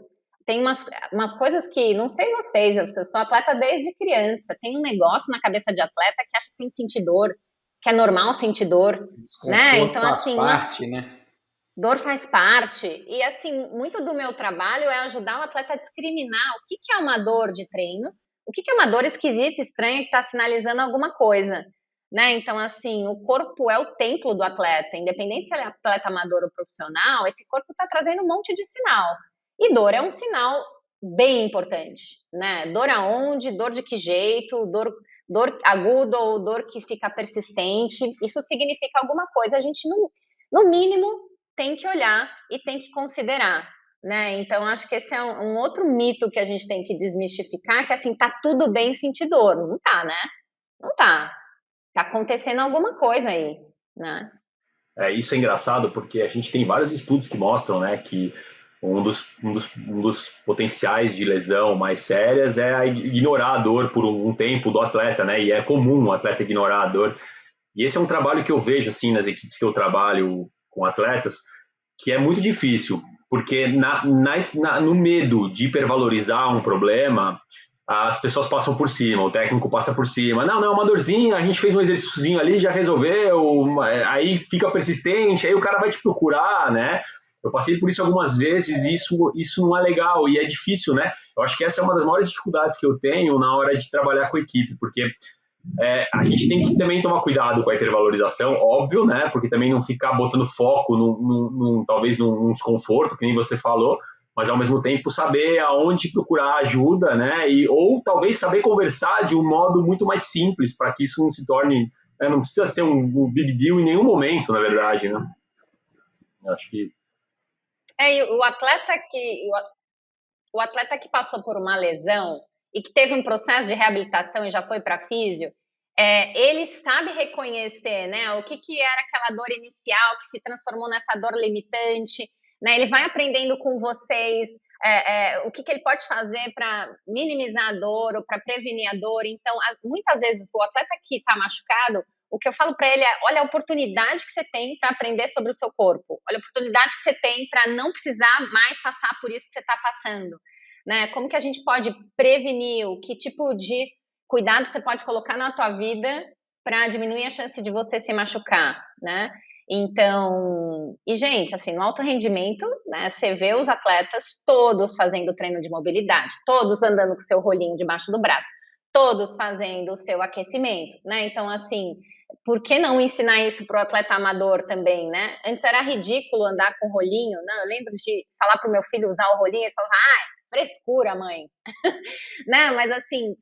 Tem umas coisas que, não sei vocês, eu sou atleta desde criança, tem um negócio na cabeça de atleta que acha que tem que sentir dor, que é normal sentir dor, né? Então, faz assim, parte, né? Dor faz parte. E, assim, muito do meu trabalho é ajudar o atleta a discriminar o que é uma dor de treino, o que é uma dor esquisita, estranha, que está sinalizando alguma coisa, né? Então, assim, o corpo é o templo do atleta, independente se ele é atleta amador ou profissional, esse corpo está trazendo um monte de sinal. E dor é um sinal bem importante, né? Dor aonde, dor de que jeito, dor aguda ou dor que fica persistente, isso significa alguma coisa. A gente, no mínimo, tem que olhar e tem que considerar, né? Então, acho que esse é um outro mito que a gente tem que desmistificar, que assim, tá tudo bem sentir dor. Não tá, né? Não tá. Tá acontecendo alguma coisa aí, né? Isso é engraçado porque a gente tem vários estudos que mostram, né, que um dos potenciais de lesão mais sérias é ignorar a dor por um tempo do atleta, né? E é comum o atleta ignorar a dor. E esse é um trabalho que eu vejo assim nas equipes que eu trabalho com atletas, que é muito difícil, porque no medo de hipervalorizar um problema, as pessoas passam por cima, o técnico passa por cima. Não, é uma dorzinha, a gente fez um exercíciozinho ali, já resolveu, aí fica persistente, aí o cara vai te procurar, né? Eu passei por isso algumas vezes e isso não é legal e é difícil, né? Eu acho que essa é uma das maiores dificuldades que eu tenho na hora de trabalhar com a equipe, porque a gente tem que também tomar cuidado com a hipervalorização, óbvio, né? Porque também não ficar botando foco talvez num desconforto, que nem você falou, mas ao mesmo tempo saber aonde procurar ajuda, né? Ou talvez saber conversar de um modo muito mais simples, para que isso não se torne, né? Não precisa ser um big deal em nenhum momento, na verdade, né? Eu acho que E o atleta que passou por uma lesão e que teve um processo de reabilitação e já foi para físio, ele sabe reconhecer, né, o que era aquela dor inicial que se transformou nessa dor limitante, né? Ele vai aprendendo com vocês o que ele pode fazer para minimizar a dor ou para prevenir a dor. Então, muitas vezes, o atleta que está machucado, o que eu falo para ele é: olha a oportunidade que você tem para aprender sobre o seu corpo, olha a oportunidade que você tem para não precisar mais passar por isso que você está passando, né? Como que a gente pode prevenir, que tipo de cuidado você pode colocar na tua vida para diminuir a chance de você se machucar, né? Então, e gente, assim, no alto rendimento, né, você vê os atletas todos fazendo treino de mobilidade, todos andando com seu rolinho debaixo do braço, todos fazendo o seu aquecimento, né? Então, assim, por que não ensinar isso para o atleta amador também, né? Antes era ridículo andar com rolinho, né? Eu lembro de falar para o meu filho usar o rolinho, ele falava: frescura, mãe. Né? Mas assim,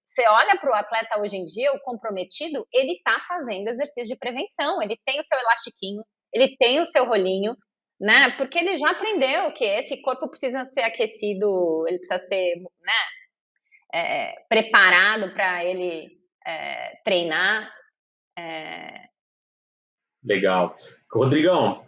você olha para o atleta hoje em dia, o comprometido, ele está fazendo exercício de prevenção, ele tem o seu elastiquinho, ele tem o seu rolinho, né? Porque ele já aprendeu que esse corpo precisa ser aquecido, ele precisa ser, né, preparado para ele treinar. Legal. Rodrigão,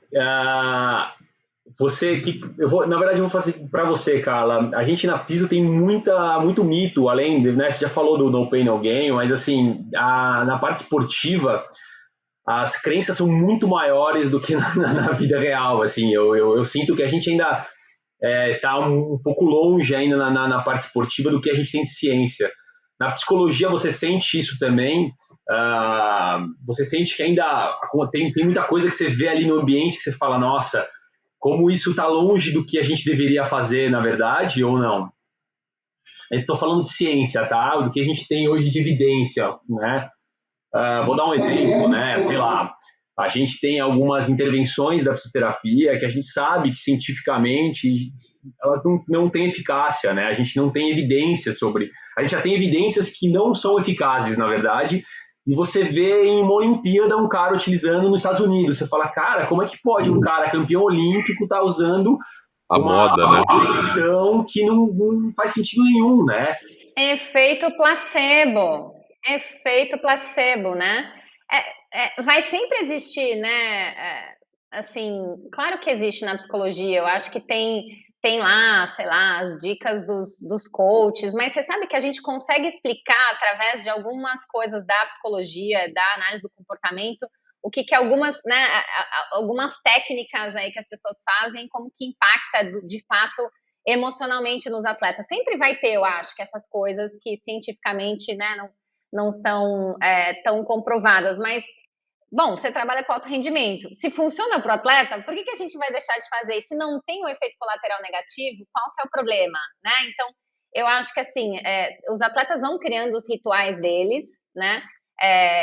você que na verdade eu vou fazer para você, Carla. A gente na Fisio tem muito mito, além, né? Você já falou do No Pain No Gain, mas assim, na parte esportiva, as crenças são muito maiores do que na vida real. Assim, eu sinto que a gente ainda está um pouco longe ainda na parte esportiva do que a gente tem de ciência. Na psicologia você sente isso também? Você sente que ainda tem muita coisa que você vê ali no ambiente que você fala: nossa, como isso está longe do que a gente deveria fazer, na verdade, ou não? Estou falando de ciência, tá? Do que a gente tem hoje de evidência, né? Vou dar um exemplo, né? Sei lá, a gente tem algumas intervenções da fisioterapia que a gente sabe que cientificamente elas não têm eficácia, né? A gente não tem evidência sobre... A gente já tem evidências que não são eficazes, na verdade, e você vê em uma Olimpíada um cara utilizando nos Estados Unidos. Você fala: cara, como é que pode um cara campeão olímpico estar usando uma conexão que não faz sentido nenhum, né? Efeito placebo. Efeito placebo, né? Vai sempre existir, né? Assim, claro que existe na psicologia. Eu acho que tem lá, sei lá, as dicas dos coaches, mas você sabe que a gente consegue explicar através de algumas coisas da psicologia, da análise do comportamento, o que algumas, né, algumas técnicas aí que as pessoas fazem, como que impacta de fato emocionalmente nos atletas. Sempre vai ter, eu acho, que essas coisas que cientificamente, né, não são tão comprovadas, mas, bom, você trabalha com alto rendimento. Se funciona para o atleta, por que a gente vai deixar de fazer? E se não tem um efeito colateral negativo, qual que é o problema, né? Então, eu acho que, assim, os atletas vão criando os rituais deles, né?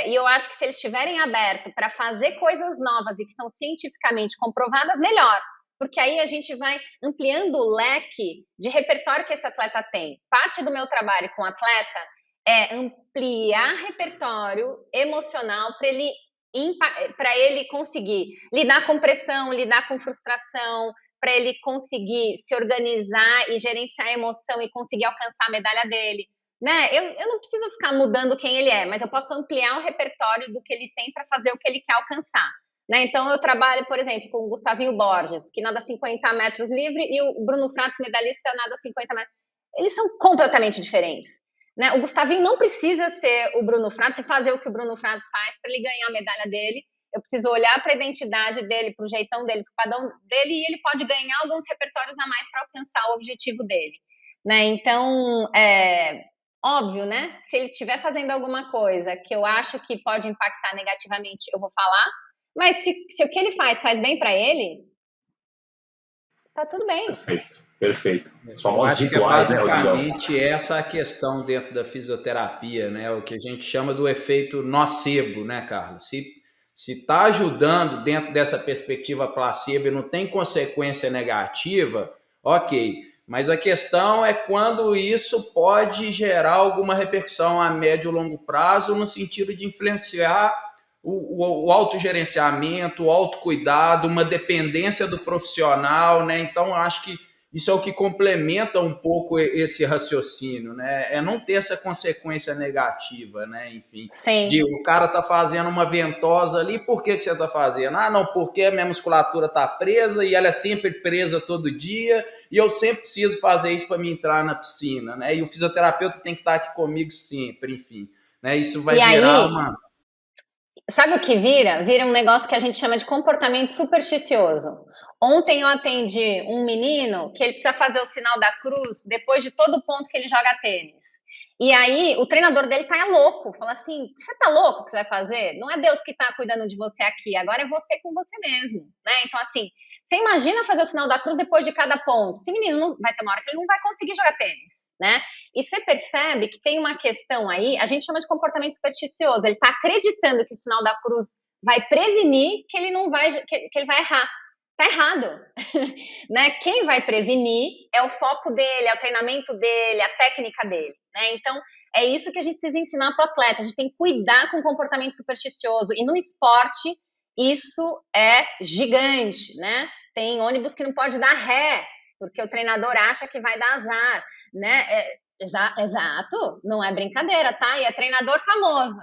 E eu acho que se eles estiverem abertos para fazer coisas novas e que são cientificamente comprovadas, melhor. Porque aí a gente vai ampliando o leque de repertório que esse atleta tem. Parte do meu trabalho com o atleta é ampliar repertório emocional para ele conseguir lidar com pressão, lidar com frustração, para ele conseguir se organizar e gerenciar a emoção e conseguir alcançar a medalha dele. Né? Eu não preciso ficar mudando quem ele é, mas eu posso ampliar o repertório do que ele tem para fazer o que ele quer alcançar. Né? Então, eu trabalho, por exemplo, com o Gustavinho Borges, que nada 50 metros livre, e o Bruno Fratos, medalhista, nada 50 metros. Eles são completamente diferentes. Né? O Gustavinho não precisa ser o Bruno Fratos e fazer o que o Bruno Fratos faz para ele ganhar a medalha dele. Eu preciso olhar para a identidade dele, para o jeitão dele, para o padrão dele, e ele pode ganhar alguns repertórios a mais para alcançar o objetivo dele. Né? Então, óbvio, né? Se ele estiver fazendo alguma coisa que eu acho que pode impactar negativamente, eu vou falar. Mas se o que ele faz bem para ele, tá tudo bem. Perfeito. Eu acho que é basicamente essa a questão dentro da fisioterapia, né? O que a gente chama do efeito nocebo, né, Carla? Se está ajudando dentro dessa perspectiva placebo e não tem consequência negativa, ok. Mas a questão é quando isso pode gerar alguma repercussão a médio e longo prazo no sentido de influenciar o autogerenciamento, o autocuidado, uma dependência do profissional, né? Então, eu acho que isso é o que complementa um pouco esse raciocínio, né? É não ter essa consequência negativa, né? Enfim, Sim. o cara tá fazendo uma ventosa ali, por que você tá fazendo? Ah, não, porque a minha musculatura tá presa e ela é sempre presa todo dia e eu sempre preciso fazer isso para me entrar na piscina, né? E o fisioterapeuta tem que estar aqui comigo sempre, enfim, né? Isso vai virar uma... Sabe o que vira? Vira um negócio que a gente chama de comportamento supersticioso. Ontem eu atendi um menino que ele precisa fazer o sinal da cruz depois de todo ponto que ele joga tênis. E aí o treinador dele tá louco, fala assim: você tá louco que você vai fazer? Não é Deus que tá cuidando de você aqui, agora é você com você mesmo, né? Então assim, você imagina fazer o sinal da cruz depois de cada ponto. Esse menino não, vai ter uma hora que ele não vai conseguir jogar tênis, né? E você percebe que tem uma questão aí, a gente chama de comportamento supersticioso. Ele está acreditando que o sinal da cruz vai prevenir que ele não vai, que ele vai errar. Tá errado, né? Quem vai prevenir é o foco dele, é o treinamento dele, a técnica dele, né? Então é isso que a gente precisa ensinar para o atleta. A gente tem que cuidar com o comportamento supersticioso e no esporte isso é gigante, né? Tem ônibus que não pode dar ré porque o treinador acha que vai dar azar, né? Exato, não é brincadeira, tá? E é treinador famoso.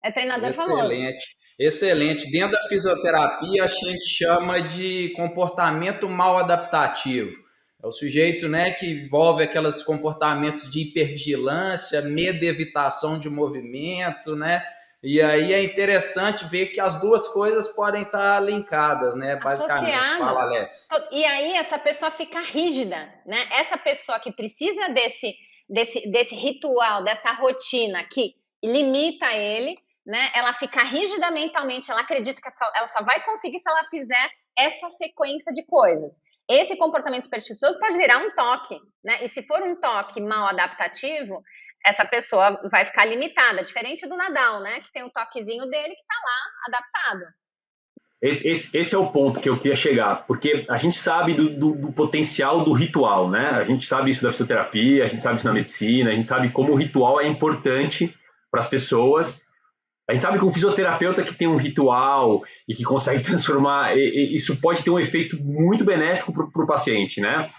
É treinador famoso. Excelente, excelente. Dentro da fisioterapia, a gente chama de comportamento mal adaptativo. É o sujeito, né, que envolve aqueles comportamentos de hipervigilância, medo e evitação de movimento, né? E aí é interessante ver que as duas coisas podem estar linkadas, né? Basicamente. Fala, Alex. E aí essa pessoa fica rígida, né? Essa pessoa que precisa desse ritual, dessa rotina que limita ele, né? Ela fica rígida mentalmente, ela acredita que ela só vai conseguir se ela fizer essa sequência de coisas. Esse comportamento supersticioso pode virar um toque, né? E se for um toque mal adaptativo, essa pessoa vai ficar limitada, diferente do Nadal, né? Que tem o toquezinho dele que está lá adaptado. Esse é o ponto que eu queria chegar, porque a gente sabe do potencial do ritual, né? A gente sabe isso da fisioterapia, a gente sabe isso na medicina, a gente sabe como o ritual é importante para as pessoas. A gente sabe que um fisioterapeuta que tem um ritual e que consegue transformar, isso pode ter um efeito muito benéfico para o paciente, né?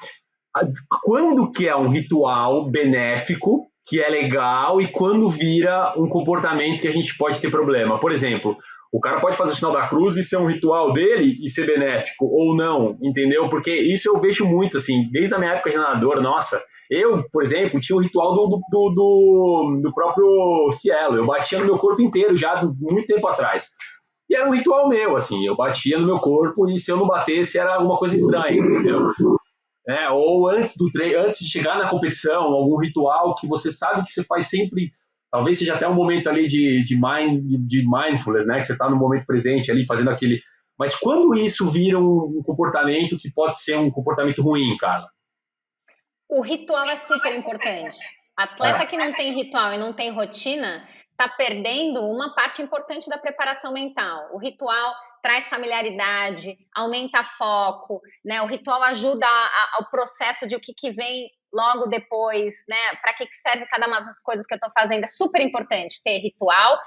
Quando que é um ritual benéfico, que é legal, e quando vira um comportamento que a gente pode ter problema? Por exemplo, o cara pode fazer o sinal da cruz e ser um ritual dele e ser benéfico, ou não, entendeu? Porque isso eu vejo muito, assim, desde a minha época de nadador, nossa, eu, por exemplo, tinha o ritual do próprio Cielo, eu batia no meu corpo inteiro já muito tempo atrás. E era um ritual meu, assim, eu batia no meu corpo e se eu não batesse era alguma coisa estranha, entendeu? Ou antes do treino, antes de chegar na competição, algum ritual que você sabe que você faz sempre, talvez seja até um momento ali de mindfulness, né? Que você está no momento presente ali fazendo aquele. Mas quando isso vira um comportamento que pode ser um comportamento ruim, cara? O ritual é super importante. Atleta que não tem ritual e não tem rotina está perdendo uma parte importante da preparação mental. O ritual traz familiaridade, aumenta foco, né? O ritual ajuda ao processo de o que vem logo depois, né? Para que serve cada uma das coisas que eu estou fazendo. É super importante ter ritual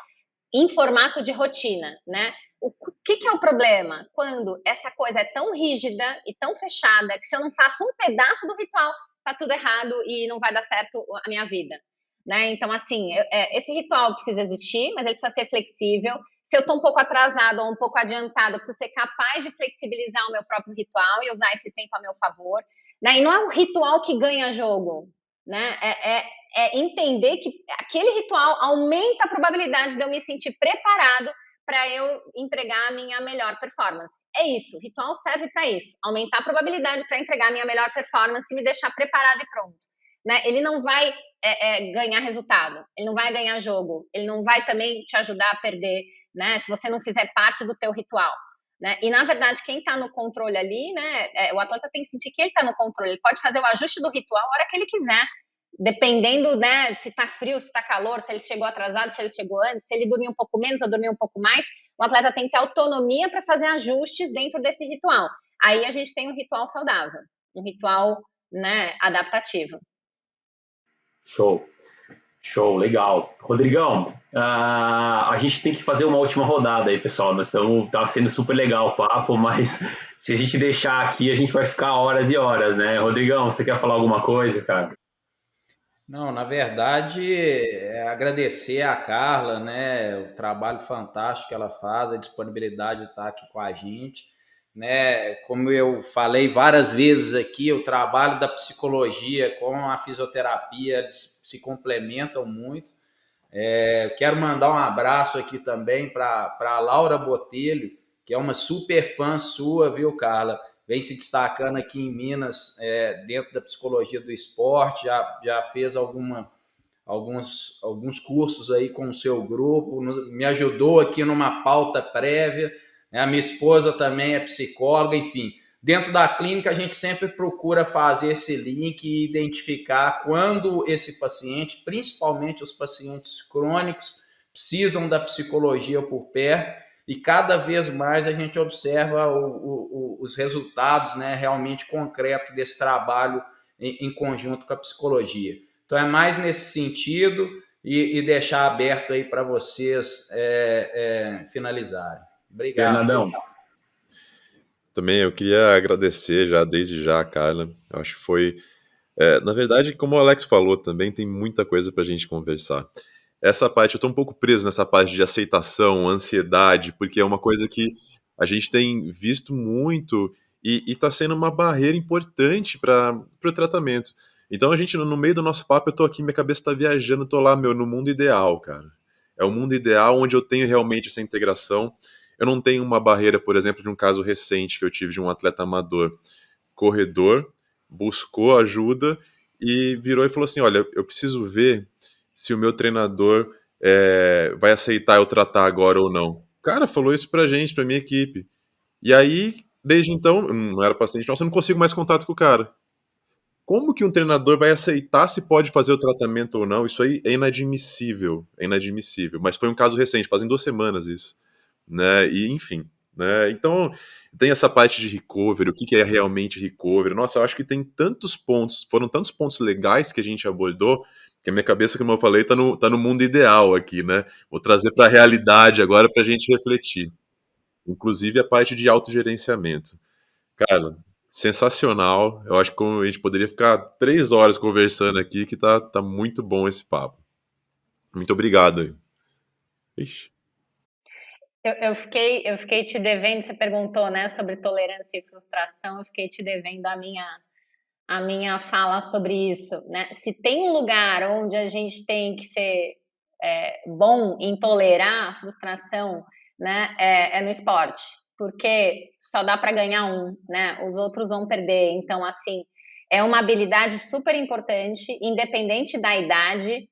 em formato de rotina, né? O que é o problema? Quando essa coisa é tão rígida e tão fechada que se eu não faço um pedaço do ritual, tá tudo errado e não vai dar certo a minha vida, né? Então, assim, esse ritual precisa existir, mas ele precisa ser flexível. Se eu tô um pouco atrasado ou um pouco adiantado, eu preciso ser capaz de flexibilizar o meu próprio ritual e usar esse tempo a meu favor, né? E não é um ritual que ganha jogo, né? É entender que aquele ritual aumenta a probabilidade de eu me sentir preparado para eu entregar a minha melhor performance. É isso, o ritual serve para isso, aumentar a probabilidade para entregar a minha melhor performance e me deixar preparado e pronto. Né? Ele não vai ganhar resultado, ele não vai ganhar jogo, ele não vai também te ajudar a perder, né? Se você não fizer parte do teu ritual. Né? E, na verdade, quem está no controle ali, né, o atleta tem que sentir que ele está no controle, ele pode fazer o ajuste do ritual a hora que ele quiser, dependendo, né, se está frio, se está calor, se ele chegou atrasado, se ele chegou antes, se ele dormiu um pouco menos ou dormiu um pouco mais, o atleta tem que ter autonomia para fazer ajustes dentro desse ritual. Aí a gente tem um ritual saudável, um ritual, né, adaptativo. Show. Show, legal. Rodrigão, a gente tem que fazer uma última rodada aí, pessoal. Tá sendo super legal o papo, mas se a gente deixar aqui, a gente vai ficar horas e horas, né? Rodrigão, você quer falar alguma coisa, cara? Não, na verdade, agradecer a Carla, né, o trabalho fantástico que ela faz, a disponibilidade de estar aqui com a gente, né? Como eu falei várias vezes aqui, o trabalho da psicologia com a fisioterapia, eles se complementam muito. Quero mandar um abraço aqui também para a Laura Botelho, que é uma super fã sua, viu, Carla? Vem se destacando aqui em Minas, dentro da psicologia do esporte, já fez alguns cursos aí com o seu grupo, me ajudou aqui numa pauta prévia, né? A minha esposa também é psicóloga, enfim. Dentro da clínica, a gente sempre procura fazer esse link e identificar quando esse paciente, principalmente os pacientes crônicos, precisam da psicologia por perto, e cada vez mais a gente observa os resultados, né, realmente concretos desse trabalho em conjunto com a psicologia. Então é mais nesse sentido e deixar aberto aí para vocês finalizarem. Obrigado. Fernandão. Também eu queria agradecer já, desde já, Carla. Eu acho que foi. Na verdade, como o Alex falou também, tem muita coisa pra gente conversar. Essa parte, eu tô um pouco preso nessa parte de aceitação, ansiedade, porque é uma coisa que a gente tem visto muito e tá sendo uma barreira importante para o tratamento. Então a gente, no meio do nosso papo, eu tô aqui, minha cabeça tá viajando, tô lá, meu, no mundo ideal, cara. É o mundo ideal onde eu tenho realmente essa integração. Eu não tenho uma barreira, por exemplo, de um caso recente que eu tive de um atleta amador, corredor, buscou ajuda e virou e falou assim: olha, eu preciso ver se o meu treinador vai aceitar eu tratar agora ou não. O cara falou isso pra gente, pra minha equipe. E aí, desde então, não era paciente nosso, eu não consigo mais contato com o cara. Como que um treinador vai aceitar se pode fazer o tratamento ou não? Isso aí é inadmissível, é inadmissível. Mas foi um caso recente, fazem 2 semanas isso, né? E enfim, né? Então tem essa parte de recovery, o que é realmente recovery. Nossa, eu acho que tem tantos pontos, foram tantos pontos legais que a gente abordou, que a minha cabeça, como eu falei, tá no mundo ideal aqui, né? Vou trazer para a realidade agora para a gente refletir. Inclusive a parte de autogerenciamento. Cara, sensacional. Eu acho que a gente poderia ficar 3 horas conversando aqui, que tá muito bom esse papo. Muito obrigado aí. Ixi. Eu fiquei te devendo, você perguntou, né, sobre tolerância e frustração, eu fiquei te devendo a minha fala sobre isso, né? Se tem um lugar onde a gente tem que ser bom em tolerar a frustração, né, é no esporte, porque só dá para ganhar um, né? Os outros vão perder. Então, assim, é uma habilidade super importante, independente da idade,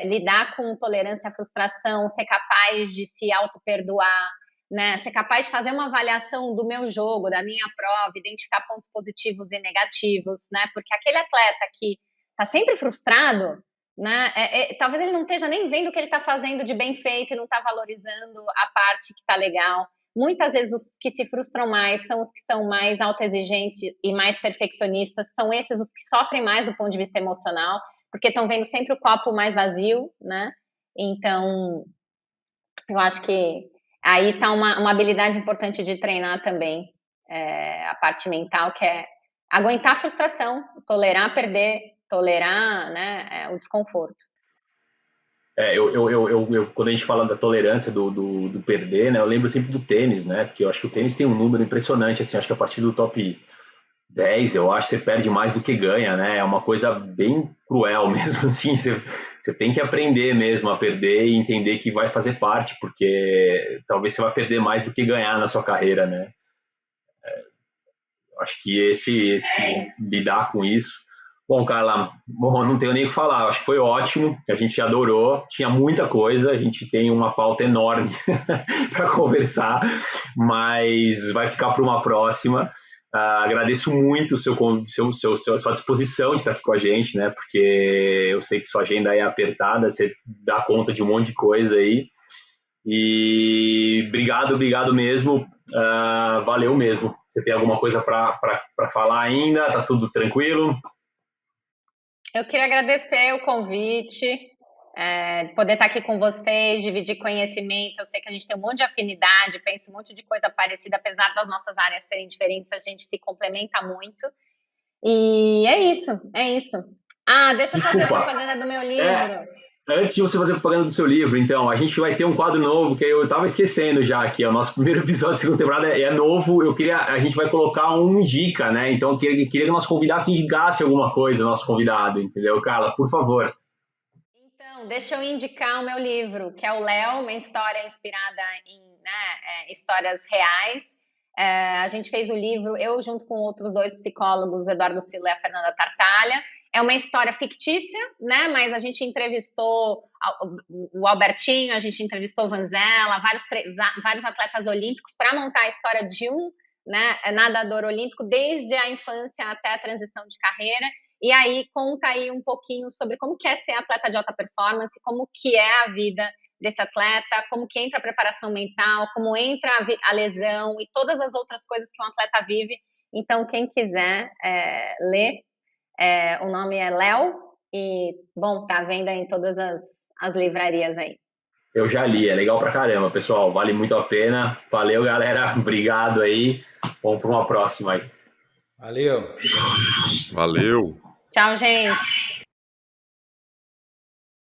lidar com tolerância à frustração, ser capaz de se auto-perdoar, né? Ser capaz de fazer uma avaliação do meu jogo, da minha prova, identificar pontos positivos e negativos, né? Porque aquele atleta que está sempre frustrado, né? Talvez ele não esteja nem vendo o que ele está fazendo de bem feito e não está valorizando a parte que está legal. Muitas vezes os que se frustram mais são os que são mais autoexigentes e mais perfeccionistas, são esses os que sofrem mais do ponto de vista emocional, porque estão vendo sempre o copo mais vazio, né? Então, eu acho que aí está uma habilidade importante de treinar também, a parte mental, que é aguentar a frustração, tolerar perder, tolerar, né, o desconforto. Quando a gente fala da tolerância do perder, né, eu lembro sempre do tênis, né? Porque eu acho que o tênis tem um número impressionante, assim, acho que a partir do top 10, eu acho que você perde mais do que ganha, né? É uma coisa bem cruel mesmo, assim. Você tem que aprender mesmo a perder e entender que vai fazer parte, porque talvez você vai perder mais do que ganhar na sua carreira, né? Acho que esse lidar com isso. Bom, Carla, bom, não tenho nem o que falar. Acho que foi ótimo, a gente adorou. Tinha muita coisa, a gente tem uma pauta enorme para conversar, mas vai ficar para uma próxima. Agradeço muito sua disposição de estar aqui com a gente, né? Porque eu sei que sua agenda é apertada, você dá conta de um monte de coisa aí. E obrigado mesmo. Valeu mesmo. Você tem alguma coisa para falar ainda? Tá tudo tranquilo? Eu queria agradecer o convite. poder estar aqui com vocês, dividir conhecimento. Eu sei que a gente tem um monte de afinidade, pensa um monte de coisa parecida, apesar das nossas áreas serem diferentes, a gente se complementa muito. E é isso. Deixa eu fazer propaganda do meu livro. Antes de você fazer propaganda do seu livro, então, a gente vai ter um quadro novo, que eu estava esquecendo já aqui, o nosso primeiro episódio da segunda temporada é novo, a gente vai colocar um dica, né? Então, eu queria que o nosso convidado indicasse alguma coisa, nosso convidado, entendeu, Carla? Por favor. Então, deixa eu indicar o meu livro, que é o Léo, uma história inspirada em histórias reais. A gente fez o livro, eu junto com outros 2 psicólogos, o Eduardo Silva e a Fernanda Tartaglia. É uma história fictícia, né? Mas a gente entrevistou o Albertinho, a gente entrevistou o Vanzella, vários atletas olímpicos para montar a história de um, né, nadador olímpico, desde a infância até a transição de carreira. E aí conta aí um pouquinho sobre como que é ser atleta de alta performance, como que é a vida desse atleta, como que entra a preparação mental, como entra a lesão e todas as outras coisas que um atleta vive. Então, quem quiser ler, o nome é Léo e, bom, tá à venda em todas as livrarias aí. Eu já li, é legal pra caramba, pessoal, vale muito a pena. Valeu, galera, obrigado aí. Vamos para uma próxima aí. Valeu. Valeu. Tchau, gente.